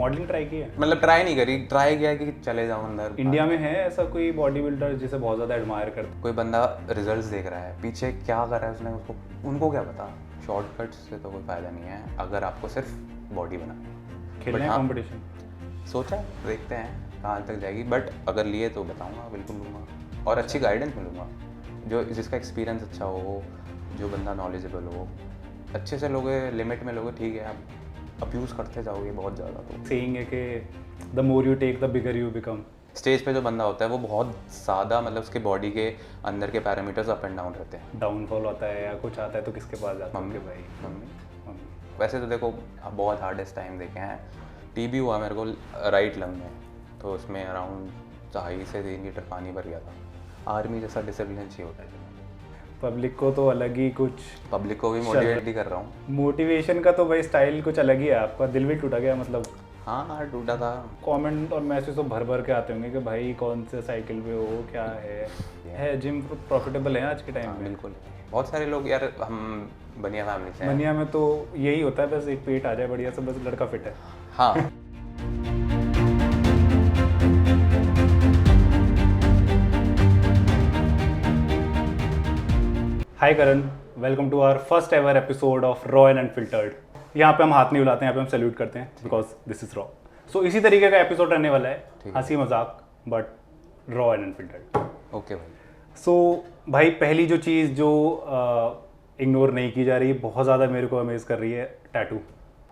Modelling try की है? मतलब ट्राई नहीं करी, ट्राई किया कि चले जाऊँ अंदर। इंडिया में है ऐसा कोई बॉडी बिल्डर जिसे बहुत ज़्यादा एडमायर करते? कोई बंदा रिजल्ट्स देख रहा है, पीछे क्या कर रहा है उसने, उसको उनको क्या पता। शॉर्टकट से तो कोई फ़ायदा नहीं है अगर आपको सिर्फ बॉडी बनानी है। खेलना है हाँ, कंपटीशन? सोचा है, देखते हैं कहाँ तक जाएगी, बट अगर लिए तो बताऊँगा, बिल्कुल लूँगा और अच्छी गाइडेंस मिलूँगा। जो जिसका एक्सपीरियंस अच्छा हो, जो बंदा नॉलेजेबल हो, अच्छे से लोगे, लिमिट में लोगे, ठीक है। आप अब्यूज़ करते जाओगे बहुत ज़्यादा तो सेइंग है कि the more you take the bigger you become. Stage पे जो बंदा होता है वो बहुत ज़्यादा, मतलब उसके बॉडी के अंदर के पैरामीटर्स अप एंड डाउन रहते हैं। डाउनफॉल होता है या कुछ आता है तो किसके पास जाता है? मम्मी भाई मम्मी मम्मी। वैसे तो देखो, अब बहुत हार्डेस्ट टाइम देखे हैं। टीबी हुआ मेरे को राइट लंग में, तो उसमें अराउंड 2.5 से 3 लीटर पानी भर गया था। आर्मी जैसा डिसिप्लिन चाहिए होता है। पब्लिक को तो अलग ही कुछ, पब्लिक को भी मोटिवेट ही कर रहा हूँ। मोटिवेशन का तो भाई स्टाइल कुछ अलग ही है आपका। दिल भी टूटा गया मतलब? हाँ, टूटा था। कमेंट और मैसेज तो भर भर के आते होंगे कि भाई कौन से साइकिल पे हो, क्या है जिम प्रॉफिटेबल है आज के टाइम में? बिल्कुल, बहुत सारे लोग यार, हम बनिया फैमिली से हैं। बनिया में तो यही होता है, बस एक पेट आ जाए बढ़िया से, बस लड़का फिट है। हाँ। Hi Karan, welcome to our first ever episode of raw and unfiltered. यहाँ पे हम हाथ नहीं हिलाते हैं, यहाँ पे हम सैल्यूट करते हैं बिकॉज दिस इज रॉ। सो इसी तरीके का एपिसोड रहने वाला है, हंसी मजाक but raw and unfiltered. Okay भाई। सो भाई, पहली जो चीज़ जो इग्नोर नहीं की जा रही है, बहुत ज़्यादा मेरे को अमेज कर रही है, टैटू।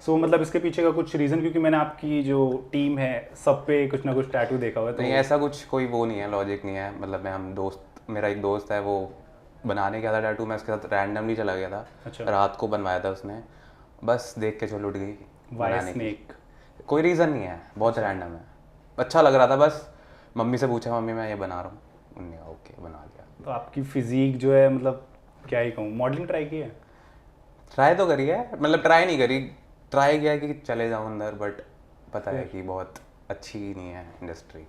सो मतलब इसके पीछे का कुछ रीज़न, क्योंकि मैंने आपकी जो टीम है सब पे कुछ ना कुछ टैटू देखा हुआ है तो नहीं, ऐसा कुछ कोई वो नहीं है, लॉजिक नहीं है। मतलब मेरा एक दोस्त है, वो बनाने गया था टैटू, मैं उसके साथ रैंडमली चला गया था। अच्छा। रात को बनवाया था उसने, बस देख के चलो उठ गई वाई बनाने की। स्नेक? कोई रीज़न नहीं है, बहुत रैंडम है। अच्छा लग रहा था, बस मम्मी से पूछा, मम्मी मैं ये बना रहा हूँ, उन्होंने कहा ओके, बना दिया। तो आपकी फिजिक जो है, मतलब क्या ही कहूँ, मॉडलिंग ट्राई की है? ट्राई तो करी है, मतलब ट्राई नहीं करी, ट्राई किया कि चले जाऊँ अंदर, बट पता है कि बहुत अच्छी नहीं है इंडस्ट्री।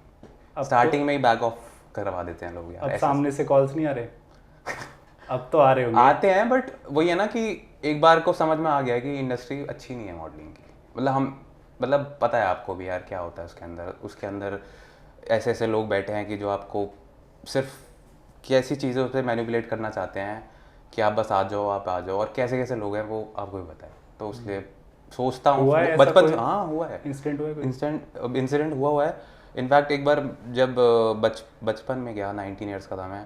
स्टार्टिंग में ही बैक ऑफ करवा देते हैं लोग यार। अब सामने से कॉल्स नहीं आ रहे? अब तो आ रहे होंगे। आते हैं, बट वही है ना कि एक बार को समझ में आ गया कि इंडस्ट्री अच्छी नहीं है मॉडलिंग की। मतलब पता है आपको भी यार क्या होता है उसके अंदर ऐसे ऐसे लोग बैठे हैं कि जो आपको सिर्फ कैसी चीज़ों से मैनिपुलेट करना चाहते हैं कि आप बस आ जाओ, आप आ जाओ, और कैसे कैसे लोग हैं वो आपको भी पता है। तो इसलिए सोचता हूँ बचपन से। हाँ, हुआ है इंसिडेंट हुआ है? इंसिडेंट हुआ है। इनफैक्ट एक बार जब बचपन में गया, 19 ईयर्स का था मैं,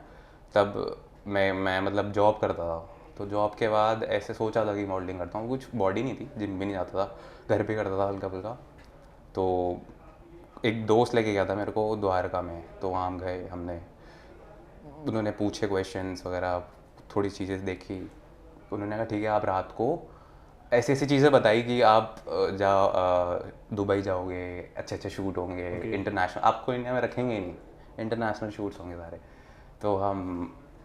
तब मैं मतलब जॉब करता था। तो जॉब के बाद ऐसे सोचा था कि मॉडलिंग करता हूँ। कुछ बॉडी नहीं थी, जिम भी नहीं जाता था, घर पे करता था हल्का फुल्का। तो एक दोस्त लेके गया था मेरे को द्वारका में, तो वहाँ हम गए, उन्होंने पूछे क्वेश्चंस वगैरह, थोड़ी चीज़ें देखी। उन्होंने कहा ठीक है, आप रात को ऐसी ऐसी चीज़ें बताई कि आप दुबई जाओगे, अच्छे अच्छे शूट होंगे, इंटरनेशनल, आपको इंडिया में रखेंगे ही नहीं, इंटरनेशनल शूट्स होंगे सारे। तो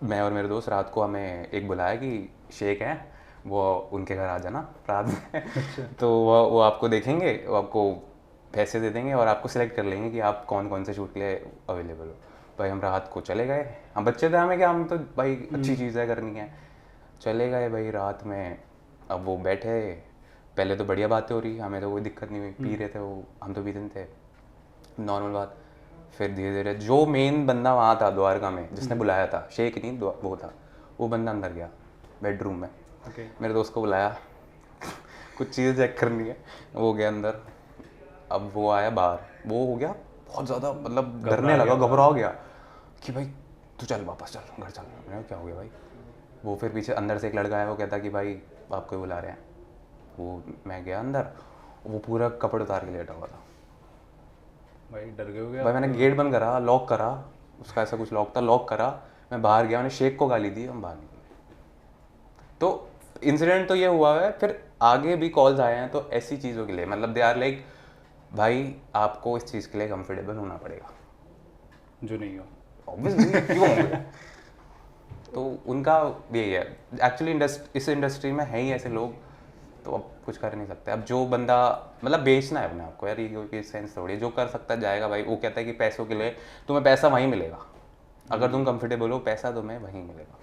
मैं और मेरे दोस्त रात को, हमें एक बुलाया कि शेख हैं, वो उनके घर आ जाना रात में। तो वो आपको देखेंगे, वो आपको पैसे दे देंगे और आपको सिलेक्ट कर लेंगे कि आप कौन कौन से शूट के लिए अवेलेबल हो। भाई हम रात को चले गए, हम बच्चे थे, हमें क्या, हम तो भाई अच्छी चीज़ें करनी है, चले गए भाई रात में। अब वो बैठे, पहले तो बढ़िया बातें हो रही, हमें तो कोई दिक्कत नहीं हुई, पी रहे थे वो, हम तो पीते नहीं थे, नॉर्मल बात। फिर धीरे धीरे जो मेन बंदा वहाँ था द्वारका में, जिसने बुलाया था, शेख नहीं वो था, वो बंदा अंदर गया बेडरूम में। मेरे दोस्त को बुलाया, कुछ चीज़ें चेक करनी है, वो गया अंदर। अब वो आया बाहर, वो हो गया बहुत ज़्यादा, मतलब डरने लगा, घबरा गया कि भाई तू चल वापस चल, घर चल। मैंने क्या हो गया भाई? वो फिर पीछे अंदर से एक लड़का आया, वो कहता कि भाई आपको बुला रहे हैं। वो मैं गया अंदर, वो पूरा कपड़े उतार के लेटा हुआ था। भाई डर गए हो गया? भाई मैंने गेट बंद करा, लॉक करा, उसका ऐसा कुछ लॉक था, लॉक करा, मैं बाहर गया, मैंने शेख को गाली दी, हम बाहर निकले। तो इंसिडेंट तो ये हुआ है। फिर आगे भी कॉल्स आए हैं तो ऐसी चीज़ों के लिए, मतलब दे आर लाइक, भाई आपको इस चीज़ के लिए कंफर्टेबल होना पड़ेगा, जो नहीं हो ऑब्वियसली क्यों होंगे। तो उनका यही है एक्चुअली, इस इंडस्ट्री में है ही ऐसे लोग, तो अब कुछ कर नहीं सकते। अब जो बंदा, मतलब बेचना है अपने आप को यार, ये सेंस थोड़ी है, जो कर सकता है जाएगा भाई। वो कहता है कि पैसों के लिए तुम्हें पैसा वहीं मिलेगा, अगर तुम कंफर्टेबल हो पैसा तुम्हें वहीं मिलेगा।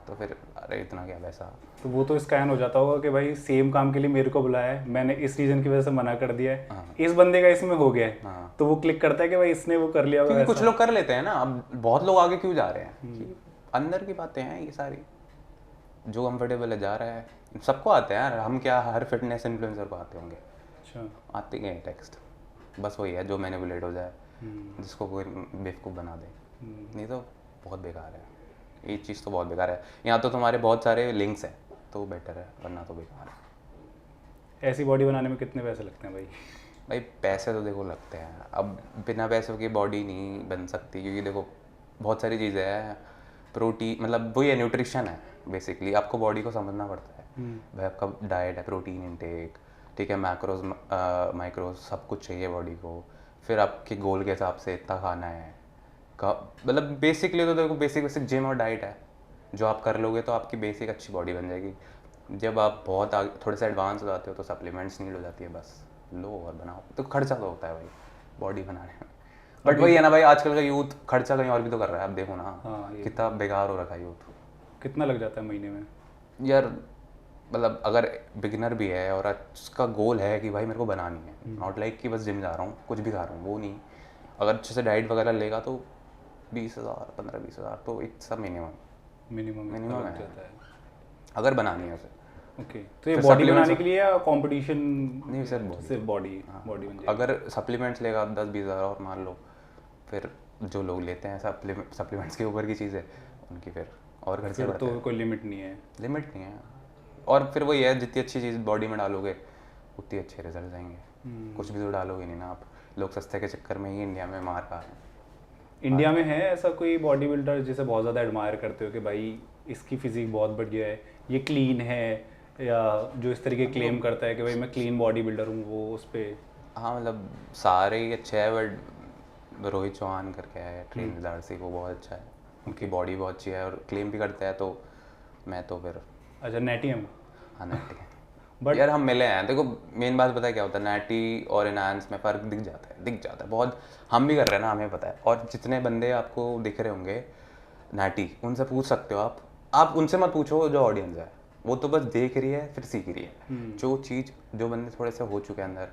तो फिर अरे इतना क्या पैसा। तो वो तो स्कैन हो जाता होगा कि भाई सेम काम के लिए मेरे को बुलाया है, मैंने इस रीजन की वजह से मना कर दिया है, इस बंदे का इसमें हो गया है, हाँ। तो वो क्लिक करता है कि भाई इसने वो कर लिया होगा क्योंकि कुछ ऐसा। लोग कर लेते हैं ना, अब बहुत लोग आगे क्यों जा रहे हैं कि अंदर की बातें हैं ये सारी, जो कंफर्टेबल है जा रहा है, सबको आते हैं यार, हम क्या हर फिटनेस इन्फ्लुएंसर को आते होंगे, अच्छा। आते हैं टेक्स्ट, बस वही है जो मैनिपुलेट हो जाए, जिसको कोई बेवकूफ़ बना दे, नहीं तो बहुत बेकार है ये चीज़, तो बहुत बेकार है। यहाँ तो तुम्हारे बहुत सारे लिंक्स हैं तो बेटर है, वरना तो बेकार है। ऐसी बॉडी बनाने में कितने पैसे लगते हैं भाई? भाई पैसे तो देखो लगते हैं, अब बिना पैसों की बॉडी नहीं बन सकती, क्योंकि देखो बहुत सारी चीज़ें हैं, प्रोटीन मतलब वही है, न्यूट्रिशन है बेसिकली, आपको बॉडी को समझना पड़ता है भाई, आपका डाइट है, प्रोटीन इनटेक, ठीक है, मैक्रोज माइक्रोज सब कुछ चाहिए बॉडी को, फिर आपके गोल के हिसाब से इतना खाना है का, मतलब बेसिकली तो देखो बेसिक जिम और डाइट है, जो आप कर लोगे तो आपकी बेसिक अच्छी बॉडी बन जाएगी। जब आप बहुत आगे थोड़े से एडवांस हो जाते हो तो सप्लीमेंट्स नीड हो जाती है, बस लो और बनाओ, तो खर्चा तो होता है भाई बॉडी बनाने में, बट वही है ना भाई, आजकल का यूथ खर्चा कहीं और भी तो कर रहा है, आप देखो ना कितना बेकार हो रखा है यूथ। कितना लग जाता है महीने में यार मतलब अगर बिगिनर भी है और उसका गोल है कि भाई मेरे को बनानी है, नॉट लाइक कि बस जिम जा रहा हूँ कुछ भी खा रहा हूँ, वो नहीं, अगर अच्छे से डाइट वगैरह लेगा तो 20,000 15-20,000 तो एक सब मिनिमम लग है, जाता है। अगर बनानी है उसे। ओके, तो ये फिर बॉडी supplements- बनाने के लिए या कंपटीशन? नहीं सिर्फ बॉडी बॉडी बन जाएगी। अगर सप्लीमेंट्स लेगा 10-20,000 और मान लो, फिर जो लोग लेते हैं सप्लीमेंट्स के ऊपर की चीज़ है उनकी, फिर और खर्चे फिर बढ़ते तो हैं, कोई लिमिट नहीं है। लिमिट नहीं है, और फिर वही है, जितनी अच्छी चीज़ बॉडी में डालोगे उतनी अच्छे रिजल्ट आएंगे, कुछ भी तो डालोगे नहीं ना आप, लोग सस्ते के चक्कर में ही इंडिया में मार खा रहे हैं। इंडिया में है ऐसा कोई बॉडी बिल्डर जिसे बहुत ज़्यादा एडमायर करते हो कि भाई इसकी फिजिक बहुत बढ़िया है, ये क्लीन है, या जो इस तरीके क्लेम करता है कि भाई मैं क्लीन बॉडी बिल्डर हूँ, वो उस पर? हाँ मतलब सारे ही अच्छे हैं, बट रोहित चौहान करके है ट्रेन दार्सी, वो बहुत अच्छा है, उनकी बॉडी बहुत अच्छी है और क्लेम भी करता है, तो मैं तो फिर अच्छा, नेटियम। हाँ नैटी है। But- यार हम मिले हैं, देखो मेन बात पता है क्या होता है, नैटी और इनहांस में फ़र्क दिख जाता है बहुत, हम भी कर रहे हैं ना, हमें पता है, और जितने बंदे आपको दिख रहे होंगे नैटी, उनसे पूछ सकते हो आप उनसे मत पूछो जो ऑडियंस है, वो तो बस देख रही है फिर सीख रही है, जो चीज़ जो बंदे थोड़े से हो चुके हैं अंदर,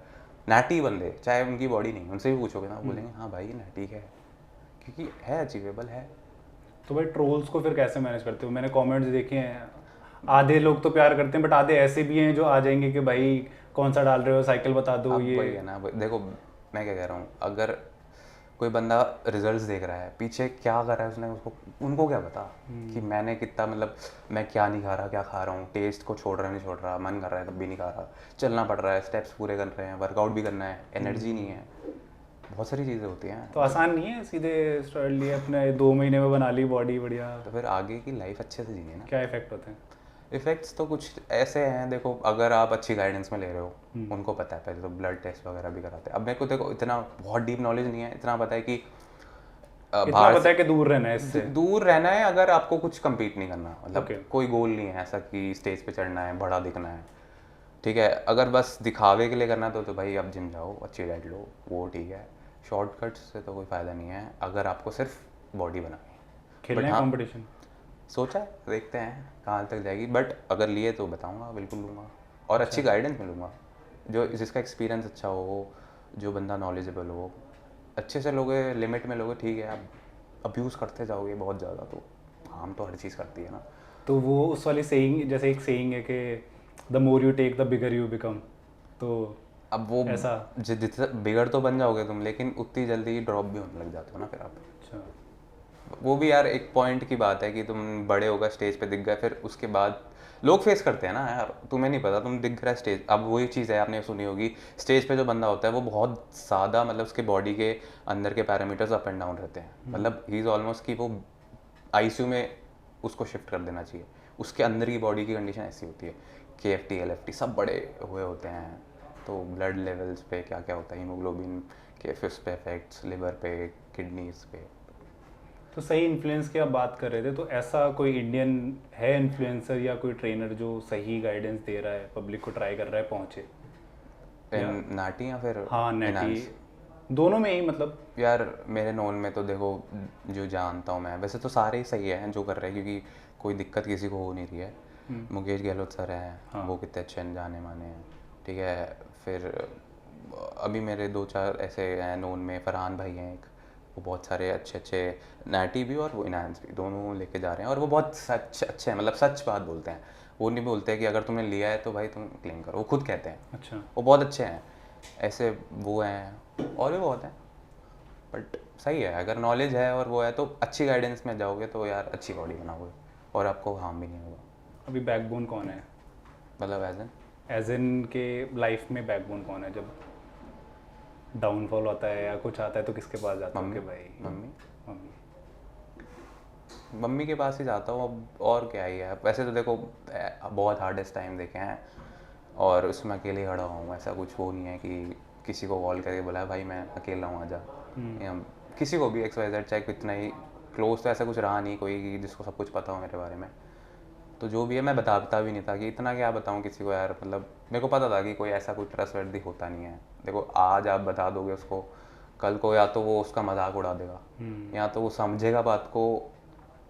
नैटी बंदे चाहे उनकी बॉडी नहीं, उनसे भी पूछोगे ना, बोलेंगे हाँ भाई नैटी है, क्योंकि है अचीवेबल है। तो भाई ट्रोल्स को फिर कैसे मैनेज करते हो? मैंने कमेंट्स देखे हैं, आधे लोग तो प्यार करते हैं बट आधे ऐसे भी हैं जो आ जाएंगे कि भाई कौन सा डाल रहे हो, साइकिल बता दो, अब ये वही है ना, देखो मैं क्या कह रहा हूँ, अगर कोई बंदा रिजल्ट्स देख रहा है, पीछे क्या कर रहा है उसने, उनको क्या पता कि मैंने कितना, मतलब मैं क्या नहीं खा रहा, क्या खा रहा हूँ, टेस्ट को छोड़ रहा है नहीं छोड़ रहा, मन कर रहा है तब भी नहीं खा रहा, चलना पड़ रहा है, स्टेप्स पूरे कर रहे हैं, वर्कआउट भी करना है, एनर्जी नहीं है, बहुत सारी चीज़ें होती हैं, तो आसान नहीं है सीधे स्टार्ट लिए अपने 2 महीने में बना ली बॉडी बढ़िया? तो फिर आगे की लाइफ अच्छे से जिए ना। क्या इफेक्ट होते हैं? इफेक्ट्स तो कुछ ऐसे हैं, देखो अगर आप अच्छी गाइडेंस में ले रहे हो, उनको पता है, पहले तो ब्लड टेस्ट वगैरह भी कराते हैं, अब मेरे को देखो इतना बहुत डीप नॉलेज नहीं है, इतना पता है कि इतना पता है कि दूर रहना है इससे। दूर रहना है, अगर आपको कुछ compete नहीं करना, मतलब Okay. कोई गोल नहीं है ऐसा कि स्टेज पे चढ़ना है, बड़ा दिखना है, ठीक है, अगर बस दिखावे के लिए करना है तो भाई आप जिम जाओ, अच्छी डाइट लो, वो ठीक है, शॉर्टकट से तो कोई फ़ायदा नहीं है अगर आपको सिर्फ बॉडी बनानी है। खेलना है कंपटीशन? सोचा है, देखते हैं कहाँ तक जाएगी, बट अगर लिए तो बताऊंगा, बिल्कुल लूँगा, और अच्छी गाइडेंस मिलूँगा, जो जिसका एक्सपीरियंस अच्छा हो, जो बंदा नॉलेजेबल हो, अच्छे से लोगे, लिमिट में लोगे, ठीक है, आप अब्यूज़ करते जाओगे बहुत ज़्यादा तो हार्म तो हर चीज़ करती है ना। तो वो उस वाली सेइंग, जैसे एक सेइंग है कि the more you take the bigger you become, तो अब वो ऐसा? जितना बिगड़ तो बन जाओगे तुम, लेकिन उतनी जल्दी ड्रॉप भी होने लग जाते हो ना फिर आप। अच्छा। वो भी यार एक पॉइंट की बात है कि तुम बड़े हो गए, स्टेज पे दिख गए, फिर उसके बाद लोग फेस करते हैं ना यार, तुम्हें नहीं पता, तुम दिख रहा है स्टेज, अब वही चीज़ है, आपने सुनी होगी, स्टेज पे जो बंदा होता है वो बहुत ज़्यादा, मतलब उसके बॉडी के अंदर के पैरामीटर्स अप एंड डाउन रहते हैं, मतलब ही इज़ ऑलमोस्ट कि वो आईसीयू में उसको शिफ्ट कर देना चाहिए, उसके अंदर की बॉडी की कंडीशन ऐसी होती है, KFT LFT सब बड़े हुए होते हैं, तो ब्लड लेवल्स पे क्या क्या होता है, हीमोग्लोबिन के फिर पे इफेक्ट्स, लिवर पे, किडनीज पे। तो सही इन्फ्लुएंस की आप बात कर रहे थे, तो ऐसा कोई इंडियन है इन्फ्लुएंसर या कोई ट्रेनर जो सही गाइडेंस दे रहा है, पब्लिक को ट्राई कर रहा है पहुंचे? नाटी या फिर हाँ नेटी, दोनों में ही मतलब। यार मेरे नोन में तो देखो जो जानता हूँ मैं, वैसे तो सारे ही सही हैं जो कर रहे हैं, क्योंकि कोई दिक्कत किसी को हो नहीं रही है। मुकेश गहलोत सर हैं, हाँ। वो कितने अच्छे जाने माने हैं, ठीक है। फिर अभी मेरे 2-4 ऐसे हैं नोन में, फरहान भाई हैं एक, वो बहुत सारे अच्छे अच्छे नैटी भी और वो इनहांस भी दोनों लेके जा रहे हैं, और वो बहुत सच अच्छे हैं, मतलब सच बात बोलते हैं। वो नहीं बोलते कि अगर तुमने लिया है तो भाई तुम क्लेम करो, वो खुद कहते हैं। अच्छा। वो बहुत अच्छे हैं ऐसे, वो हैं और भी बहुत हैं। बट सही है, अगर नॉलेज है और वो है तो अच्छी गाइडेंस में जाओगे तो यार अच्छी बॉडी बनाओगे और आपको हार्म भी नहीं होगा। अभी बैकबोन कौन है? मतलब एज इन के लाइफ में बैकबोन कौन है? जब डाउनफॉल होता है या कुछ आता है तो किसके पास जाते हो मम्मी कि भाई? Mummy mummy. मम्मी के पास ही जाता हूँ अब, और क्या ही है। वैसे तो देखो बहुत हार्डेस्ट टाइम देखे हैं और उसमें अकेले ही खड़ा हूँ, ऐसा कुछ वो नहीं है कि किसी को कॉल करके बोला भाई मैं अकेला हूँ आजा, या किसी को भी XYZ, चाहे कितना ही क्लोज, तो ऐसा कुछ रहा नहीं कोई कि जिसको सब कुछ पता हो मेरे बारे में। तो जो भी है मैं बताता भी नहीं था कि इतना क्या बताऊँ किसी को यार, मतलब मेरे को पता था कि कोई ऐसा कोई ट्रस्टवर्दी होता नहीं है। देखो आज आप बता दोगे उसको, कल को या तो वो उसका मजाक उड़ा देगा, या तो वो समझेगा बात को,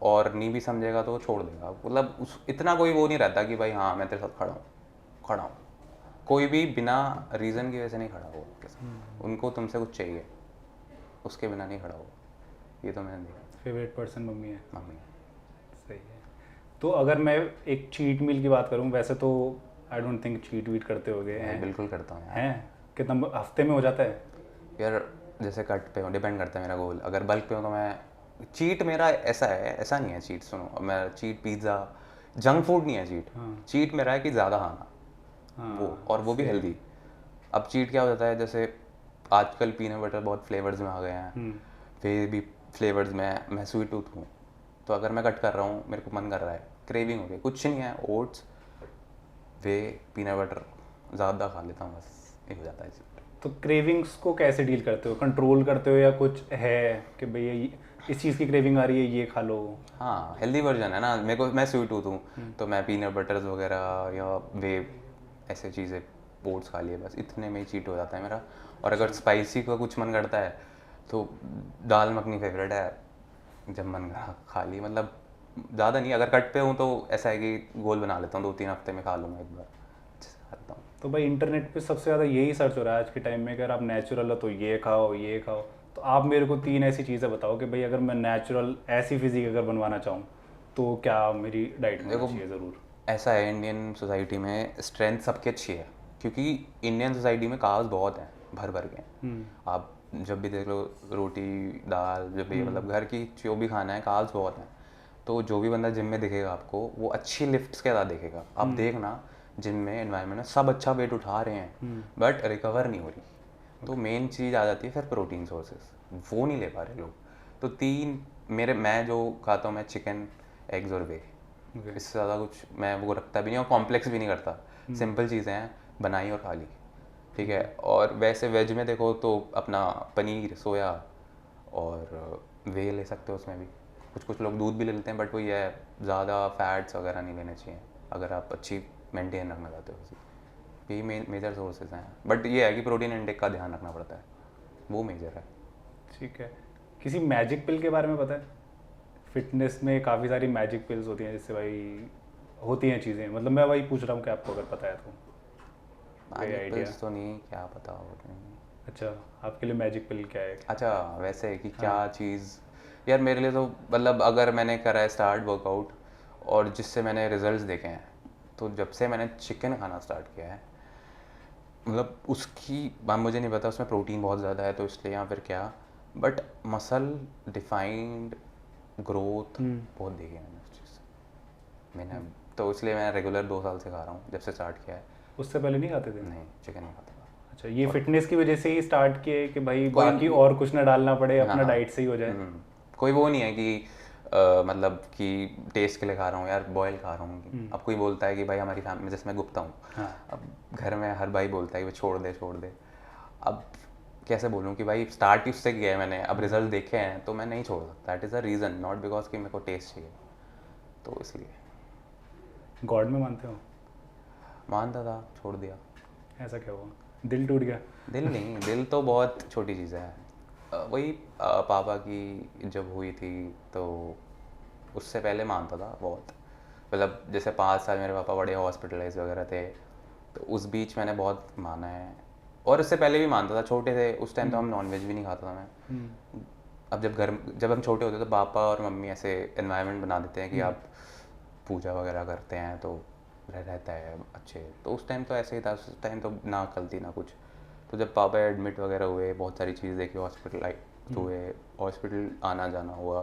और नहीं भी समझेगा तो वो छोड़ देगा। मतलब उस इतना कोई वो नहीं रहता कि भाई हाँ मैं तेरे साथ खड़ा हूँ। कोई भी बिना रीज़न की वजह से नहीं खड़ा हो आपके साथ, उनको तुमसे कुछ चाहिए, उसके बिना नहीं खड़ा हो। ये तो मैंने देखा। फेवरेट पर्सन मम्मी है? मम्मी। सही है। तो अगर मैं एक चीट मील की बात करूं, वैसे तो I don't think cheat wheat करते होगे मैं हैं? बिल्कुल करता हूँ यार। हैं? कितना हफ्ते में हो जाता है? यार जैसे कट पे हो, डिपेंड करता है मेरा गोल। अगर बल्क पे हो तो मैं चीट, मेरा ऐसा है, ऐसा नहीं है चीट, सुनो मैं चीट पिज़्ज़ा जंक फूड नहीं है चीट। हाँ। चीट मेरा है कि ज़्यादा खाना, हाँ, वो और वो भी हेल्दी। अब चीट क्या हो जाता है, जैसे आजकल पीनट बटर बहुत फ्लेवर्स में आ गए हैं, वे भी फ्लेवर्स में, मैं स्वीट टूथ हूँ, तो अगर मैं कट कर रहा हूँ, मेरे को मन कर रहा है, क्रेविंग हो गई, कुछ नहीं है, ओट्स वे पीनट बटर ज़्यादा खा लेता हूँ, बस ये हो जाता है चीट। तो क्रेविंग्स को कैसे डील करते हो? कंट्रोल करते हो या कुछ है कि भैया इस चीज़ की क्रेविंग आ रही है, ये खा लो? हाँ हेल्दी वर्जन है ना, मेरे को, मैं स्वीट टूथ हूँ तो मैं पीनट बटर्स वगैरह या वे ऐसे चीज़ें ओट्स खा लिए, बस इतने में ही चीट हो जाता है मेरा। और अगर स्पाइसी का कुछ मन करता है तो दाल मखनी फेवरेट है, जब मन करा खा ली। मतलब ज़्यादा नहीं, अगर कट पे हूँ तो ऐसा है कि गोल बना लेता हूँ, 2-3 हफ्ते में खा लूँगा एक बार, अच्छे से खा लेता हूँ। तो भाई इंटरनेट पे सबसे ज़्यादा यही सर्च हो रहा है आज के टाइम में, अगर आप नेचुरल हो तो ये खाओ ये खाओ। तो आप मेरे को 3 ऐसी चीज़ें बताओ कि भाई अगर मैं नेचुरल ऐसी फिजिक अगर बनवाना चाहूँ तो क्या मेरी डाइट में होना देखो चाहिए? ज़रूर। ऐसा है, इंडियन सोसाइटी में स्ट्रेंथ सबकी अच्छी है, क्योंकि इंडियन सोसाइटी में कार्ब्स बहुत हैं, भर भर के। आप जब भी देख लो रोटी दाल, जब भी मतलब घर की जो भी खाना है, कार्ब्स बहुत हैं। तो जो भी बंदा जिम में दिखेगा आपको, वो अच्छी लिफ्ट्स के साथ दिखेगा। आप देखना जिम में एनवायरनमेंट में सब अच्छा वेट उठा रहे हैं, बट रिकवर नहीं हो रही। तो मेन चीज़ आ जाती है फिर प्रोटीन सोर्सेस, वो नहीं ले पा रहे लोग। तो 3 मेरे, मैं जो खाता हूँ, मैं चिकन, एग्स और वे, इससे ज़्यादा कुछ मैं वो रखता भी नहीं और कॉम्प्लेक्स भी नहीं करता। सिंपल चीज़ें हैं, बनाई और खा ली, ठीक है। और वैसे वेज में देखो तो अपना पनीर, सोया और वे ले सकते हो, उसमें भी कुछ कुछ लोग दूध भी ले लेते हैं, बट वो ये है ज़्यादा फैट्स वगैरह नहीं लेने चाहिए अगर आप अच्छी मेंटेन रखना चाहते हो उसी। यही मेजर सोर्सेज हैं, बट ये है कि प्रोटीन इंटेक का ध्यान रखना पड़ता है, वो मेजर है। ठीक है। किसी मैजिक पिल के बारे में पता है? फिटनेस में काफ़ी सारी मैजिक पिल्स होती हैं जिससे भाई होती हैं चीज़ें, मतलब मैं वही पूछ रहा हूँ कि आपको अगर पता है तो कोई आइडिया? पिल्स तो नहीं, क्या पता हो। अच्छा, आपके लिए मैजिक पिल क्या है? अच्छा वैसे कि क्या चीज़, यार मेरे लिए तो मतलब अगर मैंने करा है स्टार्ट वर्कआउट और जिससे मैंने रिजल्ट्स देखे हैं, तो जब से मैंने चिकन खाना स्टार्ट किया है, मतलब उसकी बात मुझे नहीं पता उसमें प्रोटीन बहुत ज़्यादा है तो इसलिए, या फिर क्या, बट मसल डिफाइंड ग्रोथ बहुत देखी है मैंने उस चीज़ से। मैंने तो इसलिए मैं रेगुलर 2 साल से खा रहा हूँ जब से स्टार्ट किया है। उससे पहले नहीं खाते थे? नहीं, चिकन नहीं खाता था। अच्छा, ये फिटनेस की वजह से ही स्टार्ट किए कि भाई कोई- बाकी और कुछ ना डालना पड़े, हाँ अपना हाँ। डाइट से ही हो जाए? कोई वो नहीं है कि मतलब कि टेस्ट के लिए खा रहा हूँ यार, बॉयल खा रहा हूँ। अब कोई बोलता है कि भाई हमारी फैमिली, जैसे मैं गुप्ता हूँ, हाँ। अब घर में हर भाई बोलता है कि भाई छोड़ दे छोड़ दे। अब कैसे बोलूँ कि भाई स्टार्ट ही उससे किया है मैंने, अब रिजल्ट देखे हैं तो मैं नहीं छोड़ सकता। That is a reason, not because कि मेरे को टेस्ट चाहिए, तो इसलिए। गॉड में मानते हो? मानता था, छोड़ दिया। ऐसा क्या हुआ, दिल टूट गया? दिल नहीं, दिल तो बहुत छोटी चीज़ है। वही पापा की जब हुई थी तो उससे पहले मानता था बहुत, मतलब जैसे 5 साल मेरे पापा बड़े हॉस्पिटलाइज वगैरह थे, तो उस बीच मैंने बहुत माना है, और उससे पहले भी मानता था। छोटे थे उस टाइम तो हम नॉनवेज भी नहीं खाता था मैं। अब जब हम छोटे होते तो पापा और मम्मी ऐसे एनवायरनमेंट बना देते हैं कि आप पूजा वगैरह करते हैं तो रहता है अच्छे, तो उस टाइम तो ऐसे ही था। उस टाइम तो ना अकल थी ना कुछ। तो जब पापा एडमिट वगैरह हुए, बहुत सारी चीज़ देखी, हॉस्पिटल हुए, हॉस्पिटल आना जाना हुआ,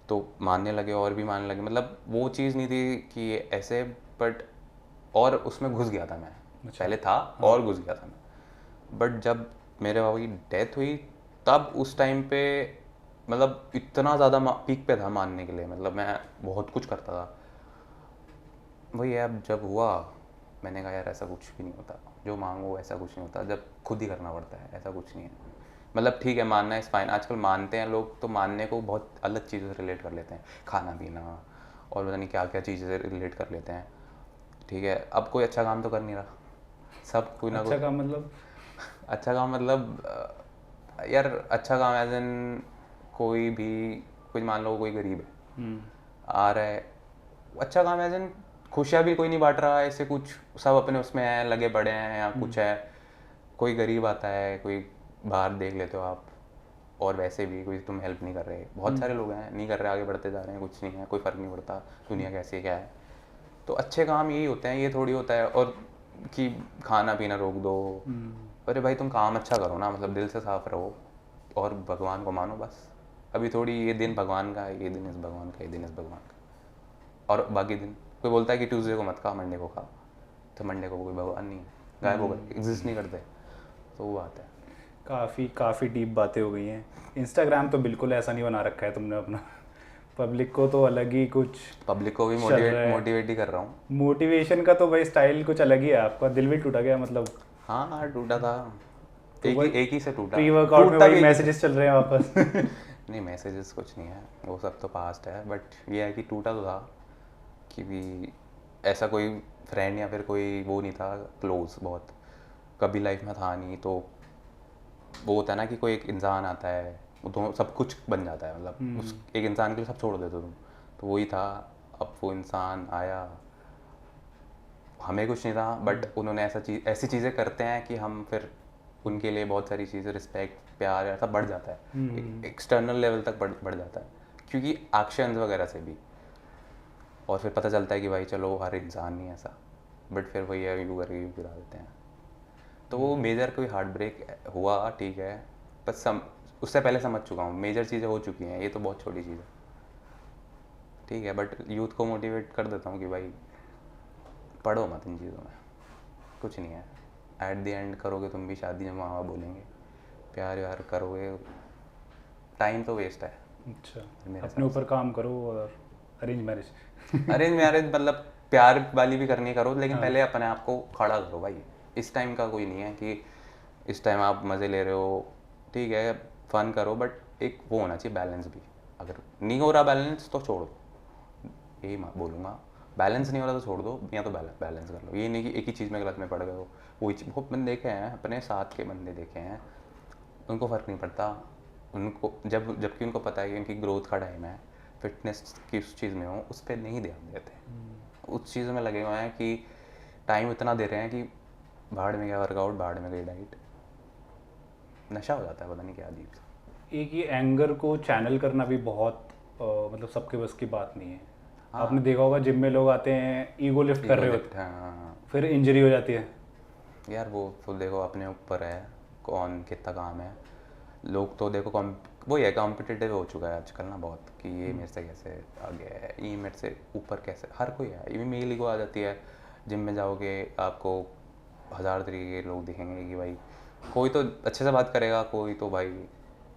तो मानने लगे और भी मानने लगे। मतलब वो चीज़ नहीं थी कि ये ऐसे, बट और उसमें घुस गया था मैं। पहले था और घुस गया था मैं। बट जब मेरे बाबा की डेथ हुई तब उस टाइम पे मतलब इतना ज़्यादा पीक पे था मानने के लिए। मतलब मैं बहुत कुछ करता था। वही है, अब जब हुआ मैंने कहा यार ऐसा कुछ भी नहीं होता, जो मांगो ऐसा कुछ नहीं होता, जब खुद ही करना पड़ता है, ऐसा कुछ नहीं है। मतलब ठीक है मानना इस फाइन, आजकल मानते हैं लोग तो मानने को बहुत अलग चीज़ों से रिलेट कर लेते हैं, खाना पीना और पता नहीं क्या क्या चीज़ें से रिलेट कर लेते हैं। ठीक है, अब कोई अच्छा काम तो कर नहीं रहा, सब कोई ना अच्छा कोई काम मतलब? अच्छा काम मतलब यार अच्छा काम एज इन कोई भी, कुछ मान लो कोई गरीब है आ रहा है, अच्छा काम एज इन खुशियाँ भी कोई नहीं बांट रहा है, ऐसे कुछ सब अपने उसमें हैं, लगे पड़े हैं या कुछ है। कोई गरीब आता है, कोई बाहर देख लेते हो आप, और वैसे भी कोई तुम हेल्प नहीं कर रहे। बहुत सारे लोग हैं नहीं कर रहे, आगे बढ़ते जा रहे हैं, कुछ नहीं है, कोई फ़र्क नहीं पड़ता दुनिया कैसी है क्या है। तो अच्छे काम यही होते हैं, ये थोड़ी होता है और कि खाना पीना रोक दो। अरे भाई तुम काम अच्छा करो ना, मतलब दिल से साफ रहो और भगवान को मानो बस। अभी थोड़ी ये दिन भगवान का है, ये दिन इस भगवान का, ये दिन इस भगवान का, और बाकी दिन कोई बोलता है कि ट्यूसडे को मत खा, मंडे को खा, तो मंडे को कोई भगवान नहीं है, गायब हो गए, एग्जिस्ट नहीं करते। तो वो बात है। काफ़ी डीप बातें हो गई हैं। इंस्टाग्राम तो बिल्कुल ऐसा नहीं बना रखा है तुमने अपना। पब्लिक को तो अलग ही कुछ पब्लिक को भी चल रहा है। मोटिवेट ही कर रहा हूँ। मोटिवेशन का तो भाई स्टाइल कुछ अलग ही है आपका। दिल भी टूटा गया मतलब। हाँ हाँ टूटा था, तो भाई एक ही से टूटा, प्री वर्कआउट में टूटता वही भी एक ही से। मैसेजेस चल रहे हैं वापस। नहीं मैसेजेस कुछ नहीं है, वो सब तो पास्ट है। बट ये है कि टूटा तो था कि भी ऐसा कोई फ्रेंड या फिर कोई वो नहीं था क्लोज, बहुत कभी लाइफ में था नहीं। तो वो होता है ना कि कोई एक इंसान आता है, वो तो सब कुछ बन जाता है। मतलब उस एक इंसान के लिए सब छोड़ देते हो तुम, तो वही था। अब वो इंसान आया, हमें कुछ नहीं था, बट उन्होंने ऐसी चीज़ें करते हैं कि हम फिर उनके लिए बहुत सारी चीज़ें, रिस्पेक्ट प्यार ऐसा बढ़ जाता है, एक्सटर्नल लेवल तक बढ़ जाता है, क्योंकि एक्शंस वगैरह से भी। और फिर पता चलता है कि भाई चलो हर इंसान नहीं ऐसा, बट फिर वही है, यू करके यू गिरा देते हैं। तो वो मेजर कोई हार्ट ब्रेक हुआ ठीक है, बस उससे पहले समझ चुका हूँ, मेजर चीज़ें हो चुकी हैं, ये तो बहुत छोटी चीज़ है। ठीक है, बट यूथ को मोटिवेट कर देता हूँ कि भाई पढ़ो मत इन चीज़ों में, कुछ नहीं है। एट द एंड करोगे तुम भी शादी में, माँ बाप बोलेंगे, प्यार व्यार करोगे, टाइम तो वेस्ट है अच्छा, मेरे अपने हिसाब ऊपर काम करो और अरेंज मैरिज। से। अरेंज मैरिज मतलब प्यार वाली भी करनी करो, लेकिन हाँ। पहले अपने आप को खड़ा करो भाई। इस टाइम का कोई नहीं है कि इस टाइम आप मज़े ले रहे हो, ठीक है फन करो, बट एक वो होना चाहिए बैलेंस भी। अगर नहीं हो रहा बैलेंस तो छोड़ दो, यही मैं बोलूँगा। बैलेंस नहीं हो रहा तो छोड़ दो, या तो बैलेंस कर लो। ये नहीं कि एक ही चीज़ में गलत में पड़ गए हो। बहुत बंदे देखे हैं, अपने साथ के बंदे देखे हैं, उनको फ़र्क नहीं पड़ता। उनको जबकि उनको पता है कि उनकी ग्रोथ का टाइम है, फिटनेस की उस चीज़ में हो, उस पर नहीं ध्यान देते। उस चीज़ में लगे हुए हैं कि टाइम इतना दे रहे हैं कि भाड़ में गया वर्कआउट, भाड़ में गई डाइट, नशा हो जाता है पता नहीं क्या अजीब सा। एक ये एंगर को चैनल करना भी बहुत मतलब सबके बस की बात नहीं है। आपने देखा होगा जिम में लोग आते हैं, ईगो लिफ्ट कर रहे होते हैं, हाँ फिर इंजरी हो जाती है। यार, वो देखो अपने ऊपर है कौन कितना काम है। लोग तो देखो वो ये कॉम्पिटिटिव हो चुका है आजकल ना बहुत, कि ये मेरे से कैसे आगे है, ये मेरे से ऊपर कैसे, हर कोई है। ये मेल ईगो आ जाती है। जिम में जाओगे आपको 1000 तरीके के लोग दिखेंगे कि भाई कोई तो अच्छे से बात करेगा, कोई तो भाई